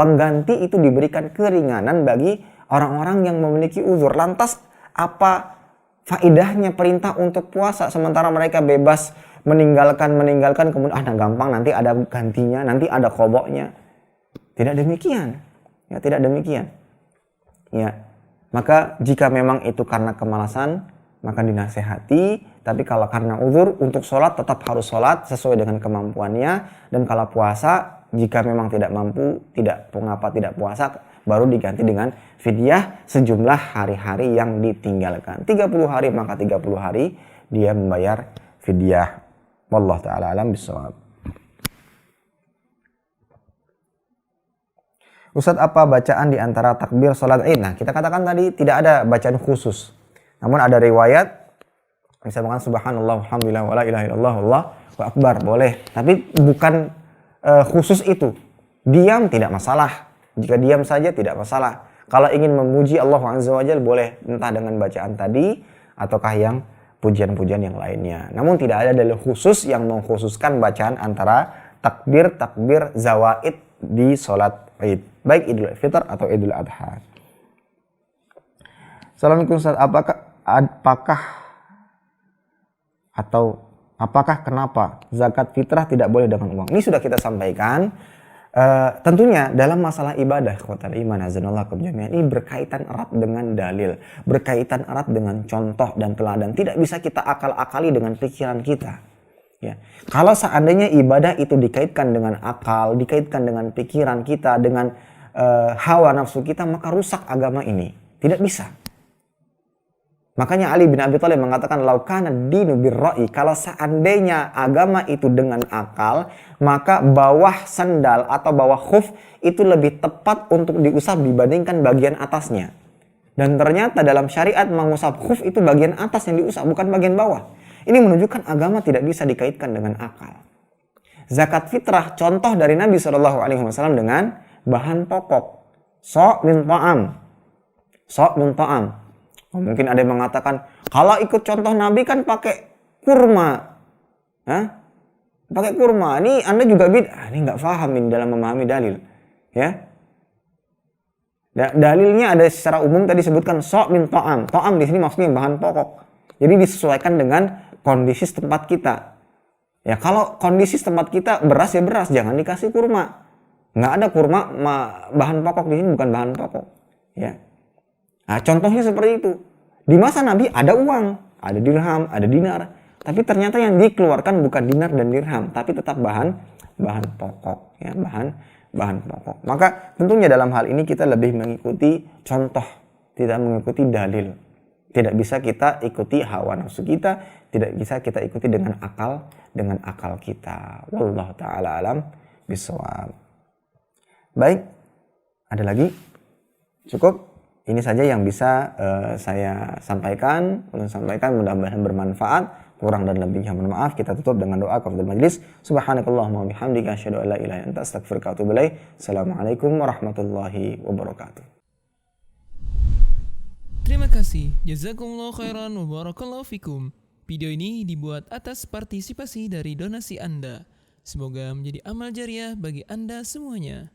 Pengganti itu diberikan keringanan bagi orang-orang yang memiliki uzur. Lantas apa faedahnya perintah untuk puasa sementara mereka bebas meninggalkan kemudian gampang, nanti ada gantinya, nanti ada qadha-nya. Tidak demikian. Ya, tidak demikian. Ya. Maka jika memang itu karena kemalasan, maka dinasehati. Tapi kalau karena uzur, untuk sholat tetap harus sholat sesuai dengan kemampuannya. Dan kalau puasa, jika memang tidak mampu, tidak puasa, baru diganti dengan fidyah sejumlah hari-hari yang ditinggalkan. 30 hari, maka 30 hari dia membayar fidyah. Wallahu ta'ala alam bishawab. Ustadz, apa bacaan di antara takbir sholat Id? Nah, kita katakan tadi tidak ada bacaan khusus. Namun ada riwayat, misalkan subhanallah, alhamdulillah, wala ilaha illallah, Allahu akbar, boleh. Tapi bukan khusus itu. Diam tidak masalah. Jika diam saja tidak masalah. Kalau ingin memuji Allah Azza wa Jalla, boleh entah dengan bacaan tadi ataukah yang pujian-pujian yang lainnya. Namun tidak ada dalil khusus yang mengkhususkan bacaan antara takbir zawaid di sholat Id, baik Idul Fitr atau Idul Adha. Assalamualaikum Ustaz, apakah kenapa zakat fitrah tidak boleh dengan uang? Ini sudah kita sampaikan. Tentunya dalam masalah ibadah, ikhwatal iman azanallahu jami'an, ini berkaitan erat dengan dalil, berkaitan erat dengan contoh dan teladan. Tidak bisa kita akal-akali dengan pikiran kita. Ya. Kalau seandainya ibadah itu dikaitkan dengan akal, dikaitkan dengan pikiran kita, dengan hawa nafsu kita, maka rusak agama ini. Tidak bisa. Makanya Ali bin Abi Thalib mengatakan, laukana dinu birra'i, kalau seandainya agama itu dengan akal, maka bawah sandal atau bawah khuf itu lebih tepat untuk diusap dibandingkan bagian atasnya. Dan ternyata dalam syariat mengusap khuf itu bagian atas yang diusap, bukan bagian bawah. Ini menunjukkan agama tidak bisa dikaitkan dengan akal. Zakat fitrah contoh dari Nabi SAW dengan bahan pokok. So' min ta'am. Mungkin ada yang mengatakan, kalau ikut contoh Nabi kan pakai kurma. Pakai kurma. Ini Anda juga bid'ah. Ini nggak paham ini dalam memahami dalil. Ya. Dalilnya ada secara umum tadi sebutkan so' min ta'am. Ta'am di sini maksudnya bahan pokok. Jadi disesuaikan dengan kondisi setempat kita. Ya, kalau kondisi setempat kita beras ya beras, jangan dikasih kurma. Nggak ada kurma bahan pokok di sini, bukan bahan pokok. Ya. Nah, contohnya seperti itu. Di masa Nabi ada uang, ada dirham, ada dinar. Tapi ternyata yang dikeluarkan bukan dinar dan dirham, tapi tetap bahan pokok, ya, bahan pokok. Maka tentunya dalam hal ini kita lebih mengikuti contoh, tidak mengikuti dalil. Tidak bisa kita ikuti hawa nafsu kita, tidak bisa kita ikuti dengan akal kita. Wallahu taala alam bisawab. Baik, ada lagi? Cukup? Ini saja yang bisa saya sampaikan. Mudah-mudahan bermanfaat. Kurang dan lebihnya mohon maaf. Kita tutup dengan doa kafaratul majlis. Subhanakallahumma wa bihamdika asyhadu an la ilaha illa anta astaghfiruka wa atubu ilaik. Assalamualaikum warahmatullahi wabarakatuh. Terima kasih. Jazakumullah khairan wa barakallahu fikum. Video ini dibuat atas partisipasi dari donasi Anda. Semoga menjadi amal jariah bagi Anda semuanya.